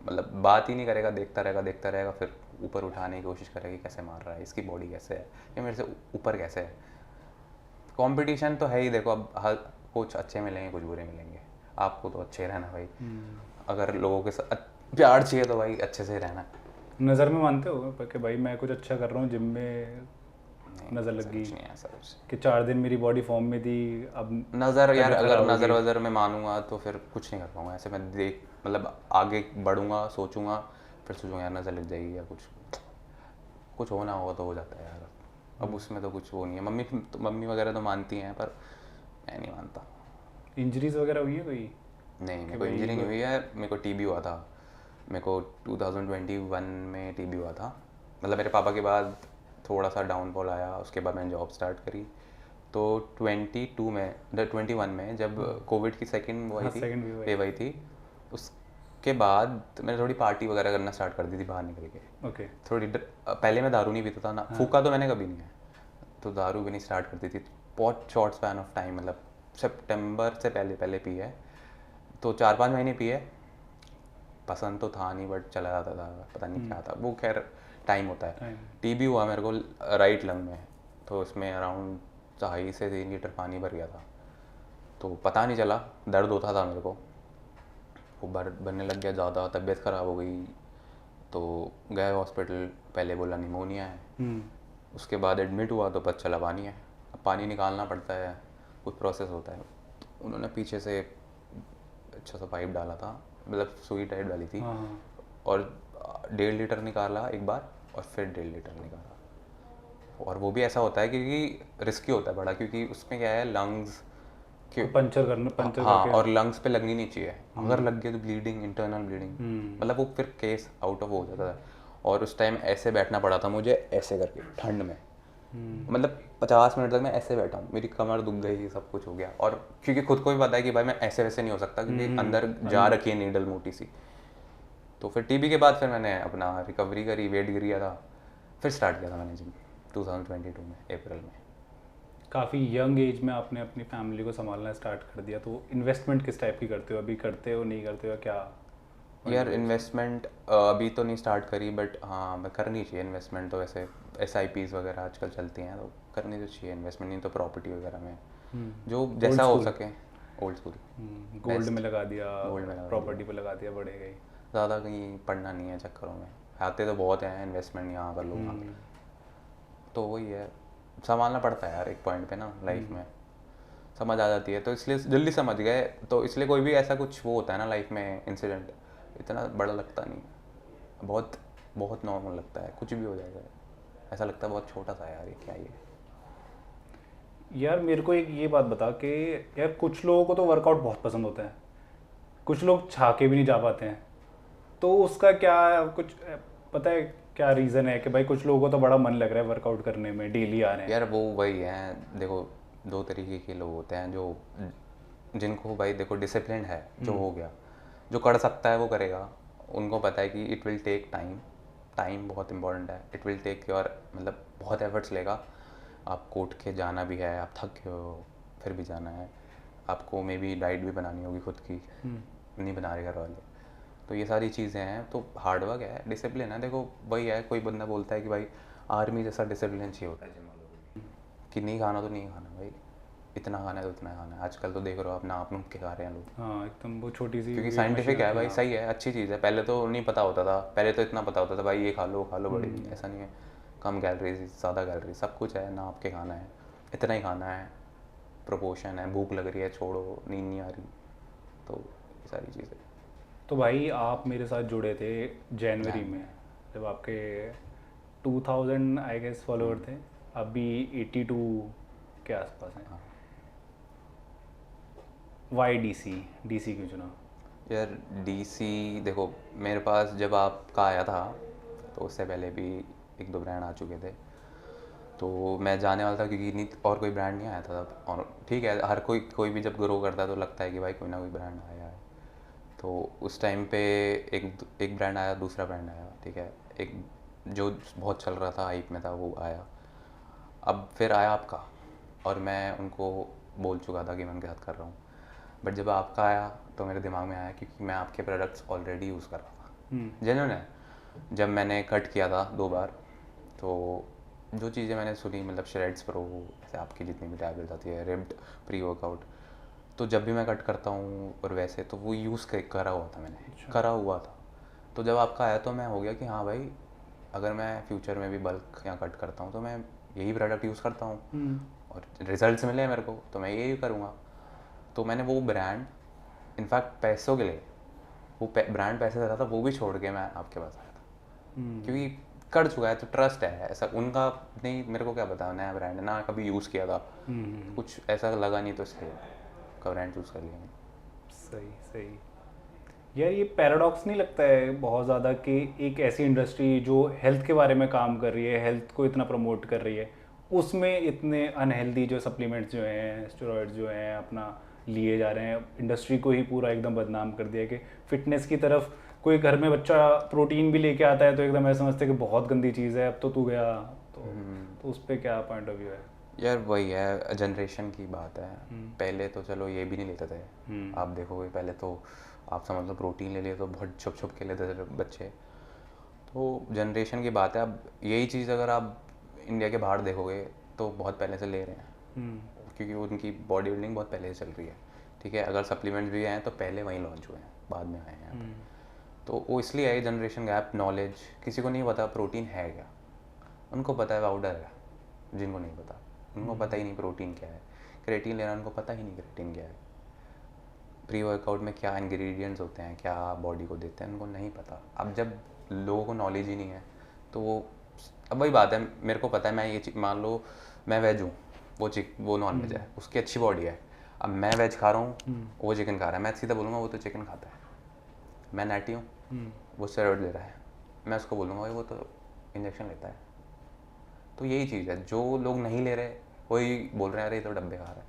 मतलब बात ही नहीं करेगा, देखता रहेगा, फिर ऊपर उठाने की कोशिश करेगा कि कैसे मार रहा है, इसकी बॉडी कैसे है, ये मेरे से ऊपर कैसे है। कंपटीशन तो है ही। देखो अब हर कुछ अच्छे मिलेंगे, कुछ बुरे मिलेंगे। आपको तो अच्छे रहना भाई, अगर लोगों के साथ प्यार चाहिए तो भाई अच्छे से रहना। नज़र में मानते हो कि भाई मैं कुछ अच्छा कर रहा हूँ, जिम में नज़र लग गई कुछ नहीं है ऐसा कुछ। कि 4 दिन मेरी बॉडी फॉर्म में थी, अब नज़र यार, तबीयत अगर खराब नज़र होगी। वज़र में मानूंगा तो फिर कुछ नहीं कर पाऊंगा। ऐसे मैं मतलब आगे बढ़ूंगा, सोचूंगा, फिर सोचूंगा यार नज़र लग जाएगी या कुछ होना होगा तो हो जाता है यार। अब उसमें तो कुछ वो नहीं है। मम्मी वगैरह तो मानती हैं, पर मैं नहीं मानता। इंजरीज वगैरह हुई है कोई? नहीं, मेरे को इंजरी नहीं हुई है। मेरे को टीबी हुआ था। मेरे को 2021 में टीबी हुआ था। मतलब मेरे पापा के बाद थोड़ा सा डाउनफॉल आया, उसके बाद मैंने जॉब स्टार्ट करी। तो 21 में जब कोविड की सेकंड वो आई थी, सेकंड वेव वेव आई थी, उसके बाद मैंने थोड़ी पार्टी वगैरह करना स्टार्ट कर दी थी बाहर निकल के। ओके। पहले मैं दारू नहीं पीता था ना, फूका तो मैंने कभी नहीं है, तो दारू भी नहीं स्टार्ट करती थी। बहुत शॉर्ट स्पैन ऑफ टाइम, मतलब सितंबर से पहले पहले पी है, तो 4-5 महीने पिए। पसंद तो था नहीं, बट चला जाता था, पता नहीं क्या था वो, खैर टाइम होता है। टीबी हुआ मेरे को राइट लंग में, तो उसमें अराउंड 2.5 से 3 लीटर पानी भर गया था। तो पता नहीं चला, दर्द होता था मेरे को, वो बनने लग गया ज़्यादा, तबीयत ख़राब हो गई। तो गए हॉस्पिटल, पहले बोला निमोनिया है, उसके बाद एडमिट हुआ तो पता चला पानी है। अब पानी निकालना पड़ता है, कुछ प्रोसेस होता है। उन्होंने पीछे से अच्छा सा पाइप डाला था, मतलब सुई टाइप डाली थी, और 1.5 लीटर निकाला एक बार, और फिर 1.5 लीटर निकाला। और वो भी ऐसा होता है क्योंकि रिस्की होता है बड़ा, क्योंकि उसमें क्या है, लंग्स पंचर हाँ, और लंग्स पे लगनी नहीं चाहिए। अगर लग गया तो ब्लीडिंग, इंटरनल ब्लीडिंग, मतलब वो फिर केस आउट ऑफ हो जाता है। और उस टाइम ऐसे बैठना पड़ा था मुझे, ऐसे करके ठंड में, मतलब 50 मिनट तक मैं ऐसे बैठा हूँ, मेरी कमर दुख गई, सब कुछ हो गया। और क्योंकि खुद को भी पता है कि भाई मैं ऐसे वैसे नहीं हो सकता, क्योंकि अंदर जा रखी है नीडल मोटी सी। तो फिर टीबी के बाद फिर मैंने अपना रिकवरी करी, वेट गिर था, फिर स्टार्ट किया था मैंने जिम 2022 में अप्रैल में। काफ़ी यंग एज में आपने अपनी फैमिली को संभालना स्टार्ट कर दिया, तो इन्वेस्टमेंट किस टाइप की करते हो? अभी करते हो, नहीं करते हो, क्या? यार इन्वेस्टमेंट अभी तो नहीं स्टार्ट करी, बट हाँ मैं करनी चाहिए इन्वेस्टमेंट। तो वैसे SIPs वगैरह आजकल चलती हैं, तो करनी तो चाहिए इन्वेस्टमेंट, नहीं तो प्रॉपर्टी वगैरह में जो जैसा हो सके। ओल्ड स्कूल, गोल्ड में लगा दिया, गोल्ड में लगा प्रॉपर्टी पे लगा दिया, बढ़े गई। ज़्यादा कहीं पढ़ना नहीं है चक्करों में, आते तो बहुत हैं इन्वेस्टमेंट, यहाँ कर लो वहाँ कर लो। तो वही है, संभालना पड़ता है यार एक पॉइंट पे ना लाइफ में, समझ आ जाती है। तो इसलिए जल्दी समझ गए, तो इसलिए कोई भी ऐसा कुछ वो होता है ना लाइफ में इंसिडेंट, इतना बड़ा लगता नहीं, बहुत बहुत नॉर्मल लगता है, कुछ भी हो जाएगा, ऐसा लगता है बहुत छोटा सा यार, ये क्या ये। यार मेरे को एक ये बात बता कि यार कुछ लोगों को तो वर्कआउट बहुत पसंद होता है, कुछ लोग छा के भी नहीं जा पाते हैं, तो उसका क्या कुछ पता है क्या रीज़न है कि भाई कुछ लोगों को तो बड़ा मन लग रहा है वर्कआउट करने में, डेली आ रहे हैं? यार वो वही है, देखो 2 तरीके के लोग होते हैं, जो जिनको भाई देखो डिसिप्लिन है, जो हो गया, जो कर सकता है वो करेगा। उनको पता है कि it will take time, time बहुत इंपॉर्टेंट है, इट विल टेक योर, मतलब बहुत एफर्ट्स लेगा। आपको उठ के जाना भी है, आप थक गए हो फिर भी जाना है, आपको मे बी डाइट भी बनानी होगी खुद की, नहीं बना रहे घर वाले, तो ये सारी चीज़ें हैं। तो हार्डवर्क है, डिसिप्लिन है। देखो वही है, कोई बंदा बोलता है कि भाई आर्मी जैसा डिसिप्लिन चाहिए होता है जिम वालों को, कि नहीं खाना तो नहीं खाना भाई, इतना खाना है तो इतना खाना है। आजकल तो देख रहे हो अपना आप नुक के खा रहे हैं लोग, हाँ एकदम वो छोटी सी, क्योंकि साइंटिफिक है भाई, सही है, अच्छी चीज़ है। पहले तो नहीं पता होता था, पहले तो इतना पता होता था भाई ये खा लो बड़ी, ऐसा नहीं है, कम कैलोरीज ज़्यादा कैलोरीज सब कुछ है ना, आपके खाना है इतना ही खाना है, प्रोपोर्शन है, भूख लग रही है छोड़ो, नींद नहीं आ रही, तो ये सारी चीज़ें। तो भाई आप मेरे साथ जुड़े थे जनवरी में, जब आपके 2000 आई गेस फॉलोअर थे, अभी 82 के आसपास हैं। वाई डीसी क्यों चुना? यार DC देखो, मेरे पास जब आपका आया था तो उससे पहले भी 1-2 ब्रांड आ चुके थे, तो मैं जाने वाला था क्योंकि नहीं और कोई ब्रांड नहीं आया था तब। और ठीक है, हर कोई भी जब ग्रो करता है तो लगता है कि भाई कोई ना कोई ब्रांड आया है। तो उस टाइम पे एक ब्रांड आया, दूसरा ब्रांड आया, ठीक है, एक जो बहुत चल रहा था, हाइप में था, वो आया। अब फिर आया आपका, और मैं उनको बोल चुका था कि मैं उनके साथ कर रहा हूँ, बट जब आपका आया तो मेरे दिमाग में आया क्योंकि मैं आपके प्रोडक्ट्स ऑलरेडी यूज़ कर रहा था। जेन्युइन है, जब मैंने कट किया था 2 बार, तो जो चीज़ें मैंने सुनी, मतलब श्रेड्स प्रो, जैसे आपकी जितनी भी टैबलेट आती है, रिब्ड प्री वर्कआउट, तो जब भी मैं कट करता हूँ और वैसे तो वो यूज़ करा हुआ था मैंने, करा हुआ था। तो जब आपका आया तो मैं हो गया कि हाँ भाई, अगर मैं फ्यूचर में भी बल्क या कट करता हूँ तो मैं यही प्रोडक्ट यूज़ करता हूँ और रिजल्ट्स मिले मेरे को, तो मैं यही करूँगा। तो मैंने वो ब्रांड, इनफैक्ट पैसों के लिए वो ब्रांड पैसे दे रहा था, वो भी छोड़ के मैं आपके पास आया था, क्योंकि कर चुका है तो ट्रस्ट है ऐसा उनका। नहीं मेरे को क्या पता, नया ब्रांड है ना, कभी यूज़ किया था, कुछ ऐसा लगा नहीं तो इसलिए का ब्रांड चूज़ कर लिया। सही सही। यार ये पैराडॉक्स नहीं लगता है बहुत ज़्यादा कि एक ऐसी इंडस्ट्री जो हेल्थ के बारे में काम कर रही है, हेल्थ को इतना प्रमोट कर रही है, उसमें इतने अनहेल्दी जो सप्लीमेंट्स जो हैं, स्टेरॉइड्स जो हैं अपना लिए जा रहे हैं, इंडस्ट्री को ही पूरा एकदम बदनाम कर दिया कि फिटनेस की तरफ कोई घर में बच्चा प्रोटीन भी लेके आता है तो एकदम ऐसा समझते हैं कि बहुत गंदी चीज़ है, अब तो तू गया। तो उस पर क्या पॉइंट ऑफ व्यू है? यार वही है, जनरेशन की बात है। पहले तो चलो ये भी नहीं लेते थे, आप देखोगे पहले तो आप समझ लो प्रोटीन ले लिए तो बहुत छुप छुप के लेते थे बच्चे। तो जनरेशन की बात है। अब यही चीज़ अगर आप इंडिया के बाहर देखोगे तो बहुत पहले से ले रहे हैं, क्योंकि उनकी बॉडी बिल्डिंग बहुत पहले से चल रही है। ठीक है, अगर सप्लीमेंट्स भी हैं तो पहले वहीं लॉन्च हुए हैं, बाद में आए हैं। तो वो इसलिए है जनरेशन गैप, नॉलेज, किसी को नहीं पता प्रोटीन है क्या। उनको पता है पाउडर है, जिनको नहीं पता उनको पता ही नहीं प्रोटीन क्या है। क्रेटीन लेना उनको पता ही नहीं क्रेटीन क्या है। प्री वर्कआउट में क्या इंग्रेडिएंट्स होते हैं, क्या बॉडी को देते हैं, उनको नहीं पता। अब जब लोगों को नॉलेज ही नहीं है तो वो, अब वही बात है, मेरे को पता है, मैं ये मान लो मैं वेज हूँ, वो नॉन वेज है, उसकी अच्छी बॉडी है। अब मैं वेज खा रहा हूँ, वो चिकन खा रहा है, मैं सीधा बोलूँगा वो तो चिकन खाता है। मैं नाटी हूँ, वो स्टेरॉइड ले रहा है, मैं उसको बोलूँगा भाई वो तो इंजेक्शन लेता है। तो यही चीज़ है, जो लोग नहीं ले रहे वही बोल रहे हैं अरे ये तो डब्बे खा रहा है।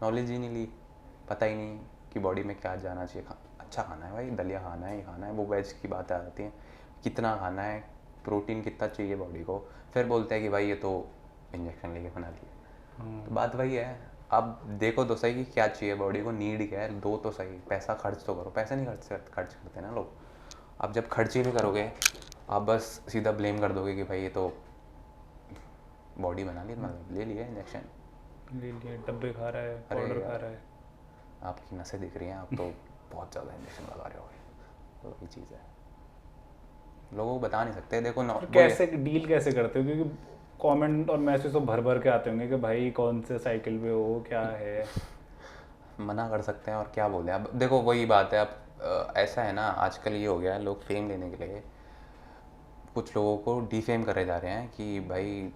नॉलेज ही नहीं ली, पता ही नहीं कि बॉडी में क्या जाना चाहिए। अच्छा खाना है भाई, दलिया खाना है, ये खाना है, वो वेज की बातें आती हैं, कितना खाना है, प्रोटीन कितना चाहिए बॉडी को। फिर बोलते हैं कि भाई ये तो इंजेक्शन लेके बना दिया। तो बात वही है, अब देखो तो सही कि क्या चाहिए बॉडी को, नीड क्या है, दो तो सही, पैसा खर्च तो करो। पैसा नहीं खर्च करते ना लोग। अब जब खर्च ही नहीं करोगे, आप बस सीधा ब्लेम कर दोगे कि भाई ये तो बॉडी बना ली, मतलब ले लिया इंजेक्शन, ले लिए, डब्बे खा रहा है, पाउडर खा रहा है। आपकी नसें दिख रही हैं, आप तो बहुत ज़्यादा इंजेक्शन लगा रहे होगे। तो ये चीज़ है, लोगों को बता नहीं सकते। देखो कैसे डील कैसे करते हो, क्योंकि कमेंट और मैसेज तो भर भर के आते होंगे कि भाई कौन से साइकिल पे हो, क्या है। मना कर सकते हैं और क्या बोले। अब देखो वही बात है, अब ऐसा है ना, आजकल ये हो गया है, लोग फेम लेने के लिए कुछ लोगों को डिफेम करे जा रहे हैं कि भाई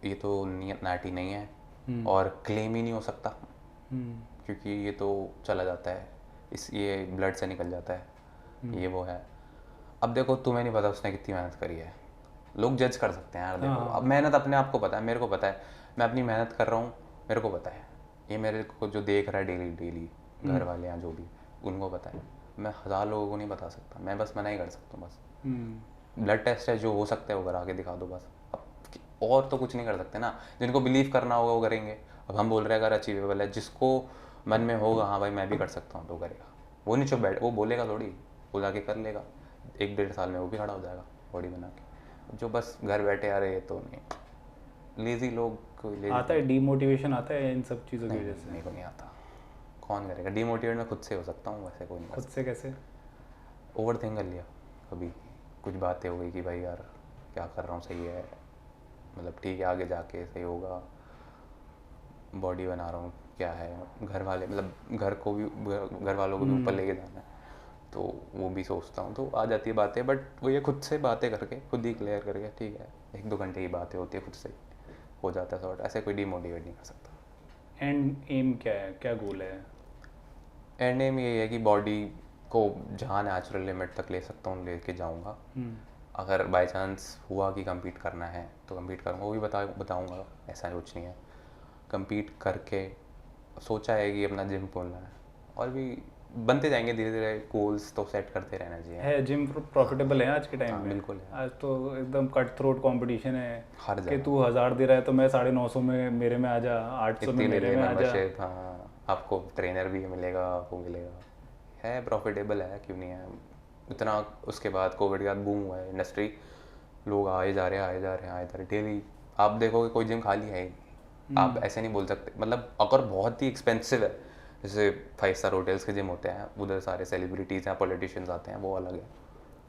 ये तो नाटी नहीं है और क्लेम ही नहीं हो सकता क्योंकि ये तो चला जाता है, ये ब्लड से निकल जाता है, ये वो है। अब देखो तुम्हें नहीं पता उसने कितनी मेहनत करी है, लोग जज कर सकते हैं यार। देखो अब मेहनत अपने आप को पता है, मेरे को पता है, मैं अपनी मेहनत कर रहा हूँ, मेरे को पता है। ये मेरे को जो देख रहा है डेली घर वाले या जो भी, उनको पता है। मैं 1000 लोगों को नहीं बता सकता, मैं बस मना ही कर सकता हूँ। बस ब्लड टेस्ट है, जो हो सकता है वो करा के दिखा दो बस। अब और तो कुछ नहीं कर सकते ना। जिनको बिलीव करना होगा वो करेंगे। अब हम बोल रहे हैं अगर अचीवेबल है, जिसको मन में होगा हाँ भाई मैं भी कर सकता हूँ तो करेगा। वो नहीं चुप बैठ, वो बोलेगा थोड़ी, वो जाके कर लेगा, 1-1.5 साल में वो भी खड़ा हो जाएगा बॉडी बना के। जो बस घर बैठे आ रहे ये तो नहीं, लेज़ी लोग को आता है, डीमोटिवेशन आता है इन सब चीज़ों की वजह से। मेरे को नहीं आता। कौन करेगा डीमोटिवेट? मैं खुद से हो सकता हूँ, वैसे कोई नहीं। खुद से कैसे? ओवर थिंक कर लिया कभी, कुछ बातें हो गई कि भाई यार क्या कर रहा हूँ, सही है, मतलब ठीक है आगे जाके सही होगा, बॉडी बना रहा हूँ क्या है, घर वाले मतलब घर वालों को भी ऊपर लेके जाना है, तो वो भी सोचता हूँ, तो आ जाती है बातें। बट वो ये खुद से बातें करके, खुद ही क्लियर करके, ठीक है 1-2 घंटे की बातें होती है, खुद से हो जाता है सॉर्ट। ऐसे कोई डीमोटिवेट नहीं कर सकता। एंड एम क्या है, क्या गोल है? एंड एम ये है कि बॉडी को जहाँ नेचुरल लिमिट तक ले सकता हूँ लेके जाऊँगा। अगर बाय चांस हुआ कि compete करना है तो compete करूँगा, वो भी बताऊँगा, ऐसा कुछ नहीं है। compete करके सोचा है कि अपना जिम खोलना है, और भी बनते जाएंगे धीरे धीरे, गोल्स तो सेट करते रहना चाहिए। है जिम प्रॉफिटेबल है आज के टाइम में? बिल्कुल है। आज तो एकदम कट थ्रोट कंपटीशन है हर कि तू 1000 दे रहा है तो मैं 950 में मेरे में आ जा, 800 में मेरे में आ जा। हाँ, आपको ट्रेनर भी मिलेगा, आपको मिलेगा, है प्रॉफिटेबल है, क्यों नहीं है इतना। उसके बाद कोविड के बाद बूम हुआ है इंडस्ट्री, लोग आए जा रहे हैं डेली। आप देखोगे कोई जिम खाली है ही नहीं। आप ऐसे नहीं बोल सकते, मतलब अगर बहुत ही एक्सपेंसिव है, जैसे 5 स्टार होटल्स के जिम होते हैं, उधर सारे सेलिब्रिटीज़ हैं, पॉलिटिशियंस आते हैं, वो अलग है।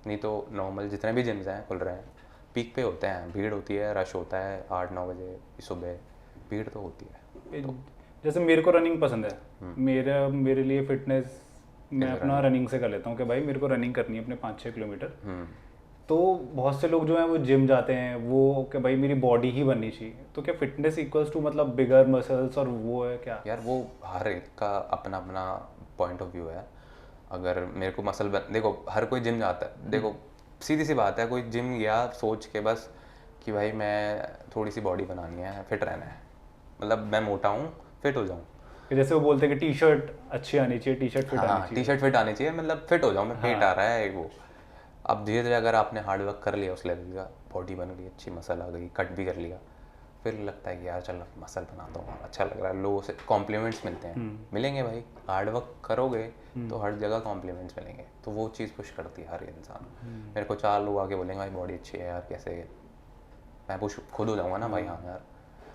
नहीं तो नॉर्मल जितने भी जिम्स हैं खुल रहे हैं, पीक पे होते हैं, भीड़ होती है, रश होता है 8-9 बजे सुबह, भीड़ तो होती है। तो जैसे मेरे को रनिंग पसंद है, मेरे लिए फिटनेस मैं अपना रनिंग से कर लेता हूँ कि भाई मेरे को रनिंग करनी है अपने 5-6 किलोमीटर। तो बहुत से लोग जो हैं वो जिम जाते हैं वो कि भाई मेरी बॉडी ही बननी चाहिए, तो क्या फिटनेस इक्वल्स टू मतलब बिगर मसल्स और वो है क्या? यार वो हर एक का अपना अपना पॉइंट ऑफ व्यू है। अगर मेरे को मसल बन, देखो हर कोई जिम जाता है, देखो सीधी सी बात है, कोई जिम गया सोच के बस कि भाई मैं थोड़ी सी बॉडी बनानी है, फिट रहना है, मतलब मैं मोटा हूँ, फिट हो जाऊँ। कि जैसे वो बोलते हैं कि टी शर्ट अच्छी आनी चाहिए, टी शर्ट फिट आनी हाँ, टी चाहिए। शर्ट फिट आनी चाहिए, मतलब फिट हो जाऊँ मैं, पेट आ हाँ। रहा है एक वो। अब धीरे धीरे अगर आपने हार्ड वर्क कर लिया उस लेवल का, बॉडी बन गई, अच्छी मसल आ गई, कट भी कर लिया, फिर लगता है कि यार चल मसल बनाता हूँ, अच्छा लग रहा है, लोगों से कॉम्प्लीमेंट्स मिलते हैं, मिलेंगे भाई, हार्ड वर्क करोगे तो हर जगह कॉम्प्लीमेंट्स मिलेंगे, तो वो चीज़ पुश करती है हर इंसान। मेरे को 4 लोग आके बोलेंगे भाई बॉडी अच्छी है यार, कैसे, मैं पुश खुद हो जाऊँगा ना भाई, हाँ यार।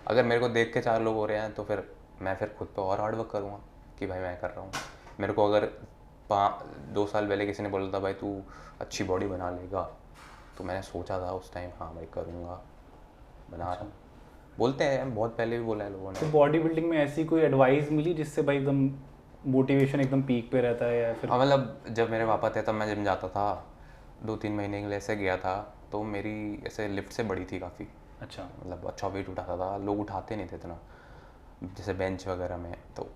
अगर मेरे को देख के 4 लोग हो रहे हैं तो फिर मैं फिर खुद पे और हार्ड वर्क करूँगा कि भाई मैं कर रहा हूँ। मेरे को अगर 2 साल पहले किसी ने बोला था भाई तू अच्छी बॉडी बना लेगा, तो मैंने सोचा था उस टाइम हाँ भाई करूँगा, बना रहा हूँ। बोलते हैं, बहुत पहले भी बोला है लोगों तो ने। बॉडी बिल्डिंग में ऐसी कोई एडवाइस मिली जिससे भाई एकदम मोटिवेशन एकदम पीक पे रहता है या फिर? हाँ मतलब जब मेरे पापा थे तब मैं जिम जाता था, 2-3 महीने के लिए ऐसे गया था, तो मेरी ऐसे लिफ्ट से बड़ी थी काफ़ी, अच्छा। मतलब अच्छा वेट उठाता था, लोग उठाते नहीं थे इतना, जैसे बेंच वगैरह में। तो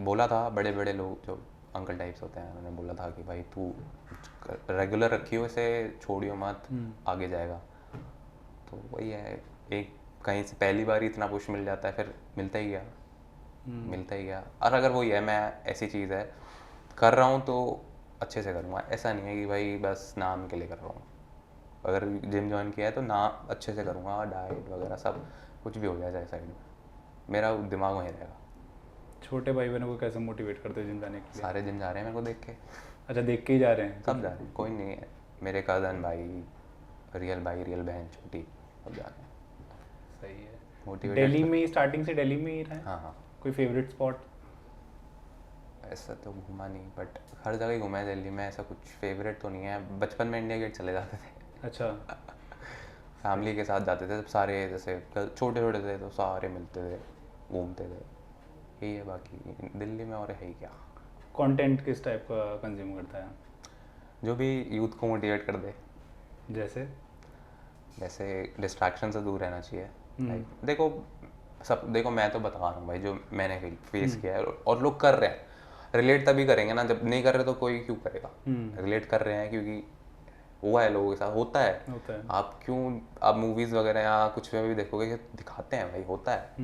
बोला था बड़े बड़े लोग जो अंकल टाइप्स होते हैं, उन्होंने बोला था कि भाई तू रेगुलर रखियो इसे, छोड़ियो मत, आगे जाएगा। तो वही है, एक कहीं से पहली बार ही इतना पुश मिल जाता है, फिर मिलता ही गया, मिलता ही गया। और अगर वही है, मैं ऐसी चीज़ है कर रहा हूँ तो अच्छे से करूँगा, ऐसा नहीं है कि भाई बस नाम के लिए कर रहा हूँ। अगर जिम ज्वाइन किया है तो ना अच्छे से करूँगा, डाइट वगैरह सब कुछ भी हो जाए चाहे साइड में, मेरा दिमाग वहीं रहेगा। छोटे भाई बहनों को कैसे मोटिवेट करते हो जिम जाने के लिए? सारे जिम जा रहे हैं मेरे को देख के, अच्छा, देख के ही जा रहे हैं? सब जा रहे हैं, कोई नहीं है, मेरे कज़न भाई, रियल बहन छोटी, सब जा रहे हैं। सही है। मोटिवेटेड दिल्ली में ही स्टार्टिंग से दिल्ली में ही रहा है? हाँ हाँ, कोई फेवरेट स्पॉट? ऐसा तो घूमा नहीं, बट हर जगह ही घूमा है दिल्ली में, ऐसा कुछ फेवरेट तो नहीं है। बचपन में इंडिया गेट चले जाते थे, अच्छा। फैमिली के साथ जाते थे, सब सारे जैसे छोटे छोटे थे तो सारे मिलते थे, घूमते थे, यही है। बाकी दिल्ली में और है ही क्या, कंटेंट किस टाइप का कंज्यूम करता है? जो भी यूथ को मोटिवेट कर दे, जैसे? जैसे डिस्ट्रैक्शन से दूर रहना चाहिए। Like, देखो मैं तो बता रहा हूँ भाई जो मैंने फेस किया है, और लोग कर रहे हैं, रिलेट तभी करेंगे ना, जब नहीं कर रहे तो कोई क्यों करेगा। रिलेट कर रहे हैं क्योंकि हुआ है, लोगों के साथ होता है। होता है। आप क्यों, आप मूवीज़ वगैरह या कुछ में भी देखोगे कि दिखाते हैं भाई, होता है,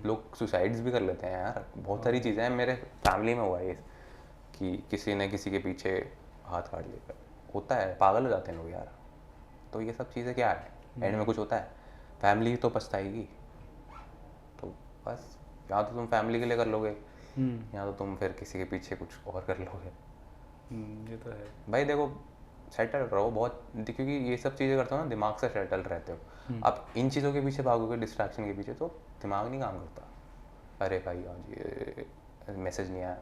लोग सुसाइड्स भी कर लेते हैं यार, बहुत सारी चीज़ें हैं। मेरे फैमिली में हुआ है ये कि किसी ने किसी के पीछे हाथ काट लिया, होता है, पागल हो जाते हैं लोग यार। तो ये सब चीज़ें क्या है, एंड में कुछ होता है, फैमिली तो पछताएगी। तो बस, या तो तुम फैमिली के लिए कर लोगे, या तो तुम फिर किसी के पीछे कुछ और कर लोगे। ये तो है भाई देखो, सेटल रहो बहुत, क्योंकि ये सब चीज़ें करते हो ना, दिमाग से सेटल रहते हो। आप इन चीज़ों के पीछे भागोगे, डिस्ट्रैक्शन के पीछे, तो दिमाग नहीं काम करता। अरे भाई आज ये मैसेज नहीं आया,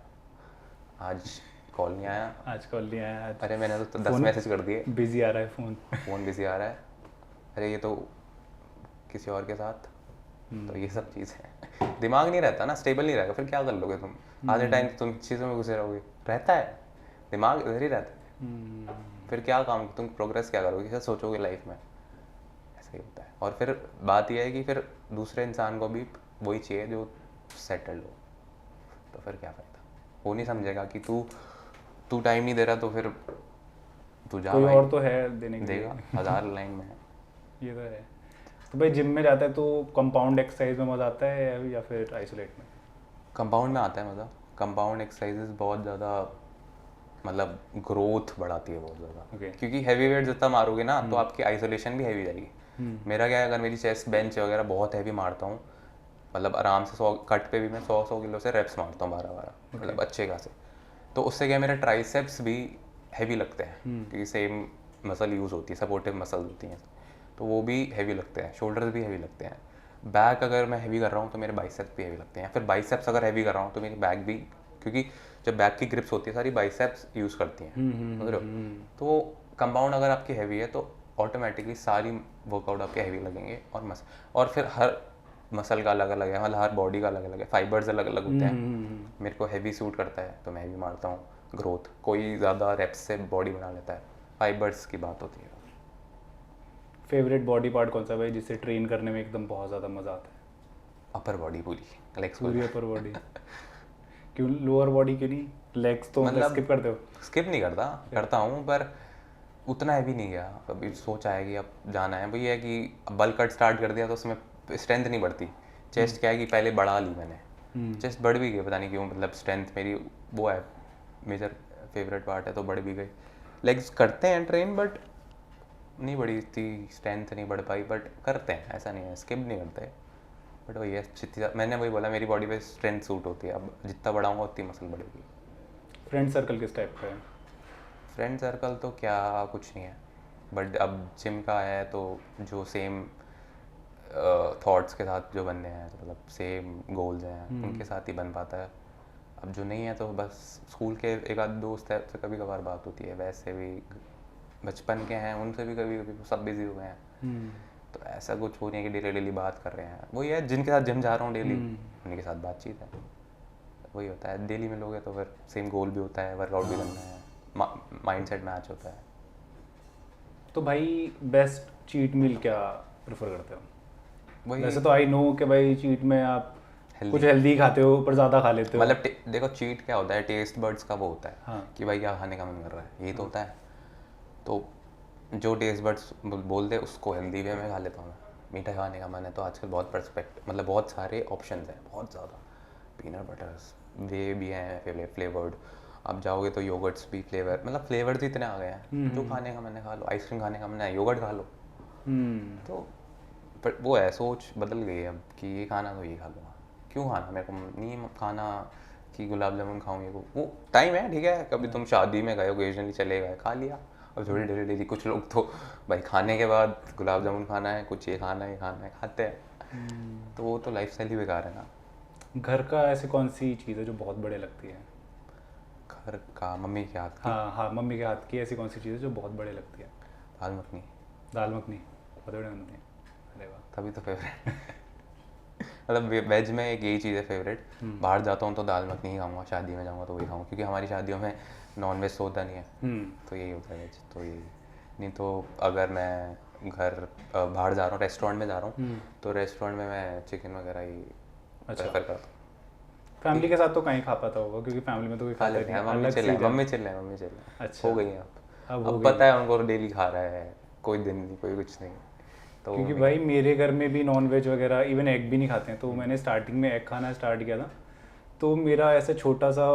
आज कॉल नहीं आया, आज कॉल नहीं आया, आज अरे मैंने तो 10 मैसेज कर दिए, बिजी आ रहा है फ़ोन बिजी आ रहा है, अरे ये तो किसी और के साथ। तो ये सब चीज़ है, दिमाग नहीं रहता ना, स्टेबल नहीं रहेगा, फिर क्या कर लोगे तुम, आधे टाइम तुम चीज़ों में घुसे रहोगे, रहता है दिमाग इधर ही रहता है, फिर क्या काम, तुम प्रोग्रेस क्या करोगे, क्या सोचोगे लाइफ में, ऐसा ही होता है। और फिर बात यह है कि फिर दूसरे इंसान को भी वही चाहिए जो सेटल्ड हो, तो फिर क्या फ़ायदा, वो नहीं समझेगा कि तू टाइम नहीं दे रहा, तो फिर तू जा कोई भाई, और तो है देने के देगा, लिए। 1000 लाइन में है। ये तो है। तो भाई जिम में जाता है तो कंपाउंड एक्सरसाइज में मजा आता है या फिर आइसोलेट में? कंपाउंड में आता है मज़ा, कंपाउंड एक्सरसाइजेज बहुत ज़्यादा, मतलब ग्रोथ बढ़ाती है बहुत ज़्यादा। Okay. क्योंकि हैवी वेट जितना मारोगे ना तो आपकी आइसोलेशन भी हैवी जाएगी। मेरा क्या है, अगर मेरी चेस्ट बेंच वगैरह बहुत हैवी मारता हूँ, मतलब आराम से 100 कट पे भी मैं 100 किलो से रेप्स मारता हूँ 12 मतलब अच्छे खासे, तो उससे क्या मेरे ट्राइसेप्स भी हैवी लगते हैं, क्योंकि सेम मसल यूज़ होती है, सपोर्टिव मसल होती हैं, तो वो भी हैवी लगते हैं, शोल्डर्स भी हैवी लगते हैं। बैक अगर मैं हैवी कर रहा हूँ तो मेरे बाइसेप्स भी हैवी लगते हैं, फिर बाइसेप्स अगर हैवी कर रहा हूँ तो मेरी बैक भी, क्योंकि जब बैक की ग्रिप्स होती है सारी बाइसेप्स यूज़ करती हैं, समझ रहे हो। तो कंपाउंड अगर आपकी हैवी है तो ऑटोमेटिकली सारी वर्कआउट आपके हैवी लगेंगे, और फिर हर मसल का अलग अलग है, मतलब हर बॉडी का अलग अलग है, फाइबर्स अलग अलग होते हैं। मेरे को हैवी सूट करता है तो मैं हैवी मारता हूँ, ग्रोथ, कोई ज़्यादा रेप्स से बॉडी बना लेता है, फाइबर्स की बात होती है। फेवरेट बॉडी पार्ट कौन सा है भाई जिससे ट्रेन करने में एकदम बहुत ज़्यादा मज़ा आता है? अपर बॉडी पूरी लेग्स पूरी अपर बॉडी। क्यों लोअर बॉडी क्यों नहीं? लेग्स तो मतलब स्किप करते हो? स्किप नहीं करता हूँ पर उतना हैवी नहीं गया कभी। सोचा है कि अब जाना है, वही है कि बल कट स्टार्ट कर दिया तो उसमें स्ट्रेंथ नहीं बढ़ती। चेस्ट क्या है कि पहले बढ़ा ली मैंने, चेस्ट बढ़ भी गई, पता नहीं क्यों, मतलब स्ट्रेंथ मेरी वो है मेजर फेवरेट पार्ट है तो बढ़ भी गई। लेग्स करते हैं ट्रेन बट नहीं बढ़ी थी, स्ट्रेंथ नहीं बढ़ पाई, बट करते हैं, ऐसा नहीं है, स्किप नहीं करते। बट वही है, जितनी मैंने वही बोला मेरी बॉडी पे स्ट्रेंथ सूट होती है, अब जितना बढ़ाऊंगा उतनी मसल बढ़ेगी। फ्रेंड सर्कल किस टाइप का है? फ्रेंड सर्कल तो क्या कुछ नहीं है, बट अब जिम का है तो जो सेम थॉट्स के साथ जो बनने हैं, मतलब सेम गोल्स हैं उनके साथ ही बन पाता है। अब जो नहीं है तो बस स्कूल के एक आध दोस्त है उससे कभी कभार बात होती है, वैसे भी बचपन के हैं उनसे भी कभी कभी सब बिजी हुए हैं। तो ऐसा कुछ हो नहीं है कि डेली डेली बात कर रहे हैं। वही है जिनके साथ जिम जा रहा हूँ डेली उनके साथ बातचीत है, वही होता है। डेली मिलोगे तो फिर सेम गोल भी होता है, वर्कआउट भी करना है, माइंडसेट मैच होता है। तो भाई बेस्ट चीट मील क्या प्रेफर करते हो? वही वैसे तो आई नो कि भाई चीट में आप Healthy। कुछ हेल्दी खाते हो पर ज़्यादा खा लेते हो। मतलब देखो चीट क्या होता है, टेस्ट बर्ड्स का वो होता है हाँ। कि भाई क्या खाने का मन कर रहा है, यही तो होता है। तो जो टेस्ट बर्ड्स बोलते हैं उसको हेल्दी वे में खा लेता हूँ मैं। मीठा खाने का मन है तो आजकल बहुत मतलब बहुत सारे ऑप्शंस हैं, बहुत ज़्यादा। पीनट बटर्स वे भी हैं फ्लेवर्ड, आप जाओगे तो योगर्ट्स भी फ्लेवर, मतलब फ्लेवर्स ही इतने आ गए हैं। जो खाने का मन है खा लो, आइसक्रीम खाने का मन है योगर्ट खा लो। तो पर वो है, सोच बदल गई है अब कि ये खाना तो ये खा लूँगा, क्यों खाना, मेरे को नहीं खाना कि गुलाब जामुन खाऊँ, ये वो टाइम है ठीक है, कभी तुम शादी में गए ओकेजनली चले गए खा लिया। अब थोड़ी डेली डेली कुछ लोग तो भाई खाने के बाद गुलाब जामुन खाना है, कुछ ये खाना है खाते हैं। तो वो तो लाइफ स्टाइल ही बेकार है ना। घर का ऐसी कौन सी चीज़ है जो बहुत बढ़िया लगती है? घर का मम्मी के हाथ की हाँ हाँ, मम्मी के हाथ की ऐसी कौन सी चीज़ है जो बहुत बढ़िया लगती है? दाल मखनी। दाल मखनी बहुत बढ़िया बनती है। अरे वाह। तभी तो फेवरेट मतलब वेज में एक यही चीज़ है फेवरेट। बाहर जाता हूँ तो दाल मखनी ही खाऊंगा, शादी में जाऊँगा तो वही खाऊंगा, क्योंकि हमारी शादियों में नॉन वेज तो होता नहीं है। तो यही होता है वेज, तो यही। नहीं तो अगर मैं घर बाहर जा रहा हूँ, रेस्टोरेंट में जा रहा हूँ तो रेस्टोरेंट में मैं चिकन वगैरह ही प्रेफर करता हूँ। फैमिली के साथ तो कहीं खा पाता होगा क्योंकि फैमिली में तो कोई खा खाता लेते हैं, नहीं, मम्मी अलग चिल्ला चीज़ है। मम्मी चिल्ला अच्छा। हो गई है अब हो अब गई पता है उनको डेली खा रहा है, कोई दिन नहीं कोई कुछ नहीं। तो क्योंकि भाई मेरे घर में भी नॉन वेज वगैरह इवन एग भी नहीं खाते हैं, तो मैंने स्टार्टिंग में एग खाना स्टार्ट किया था तो मेरा ऐसे छोटा सा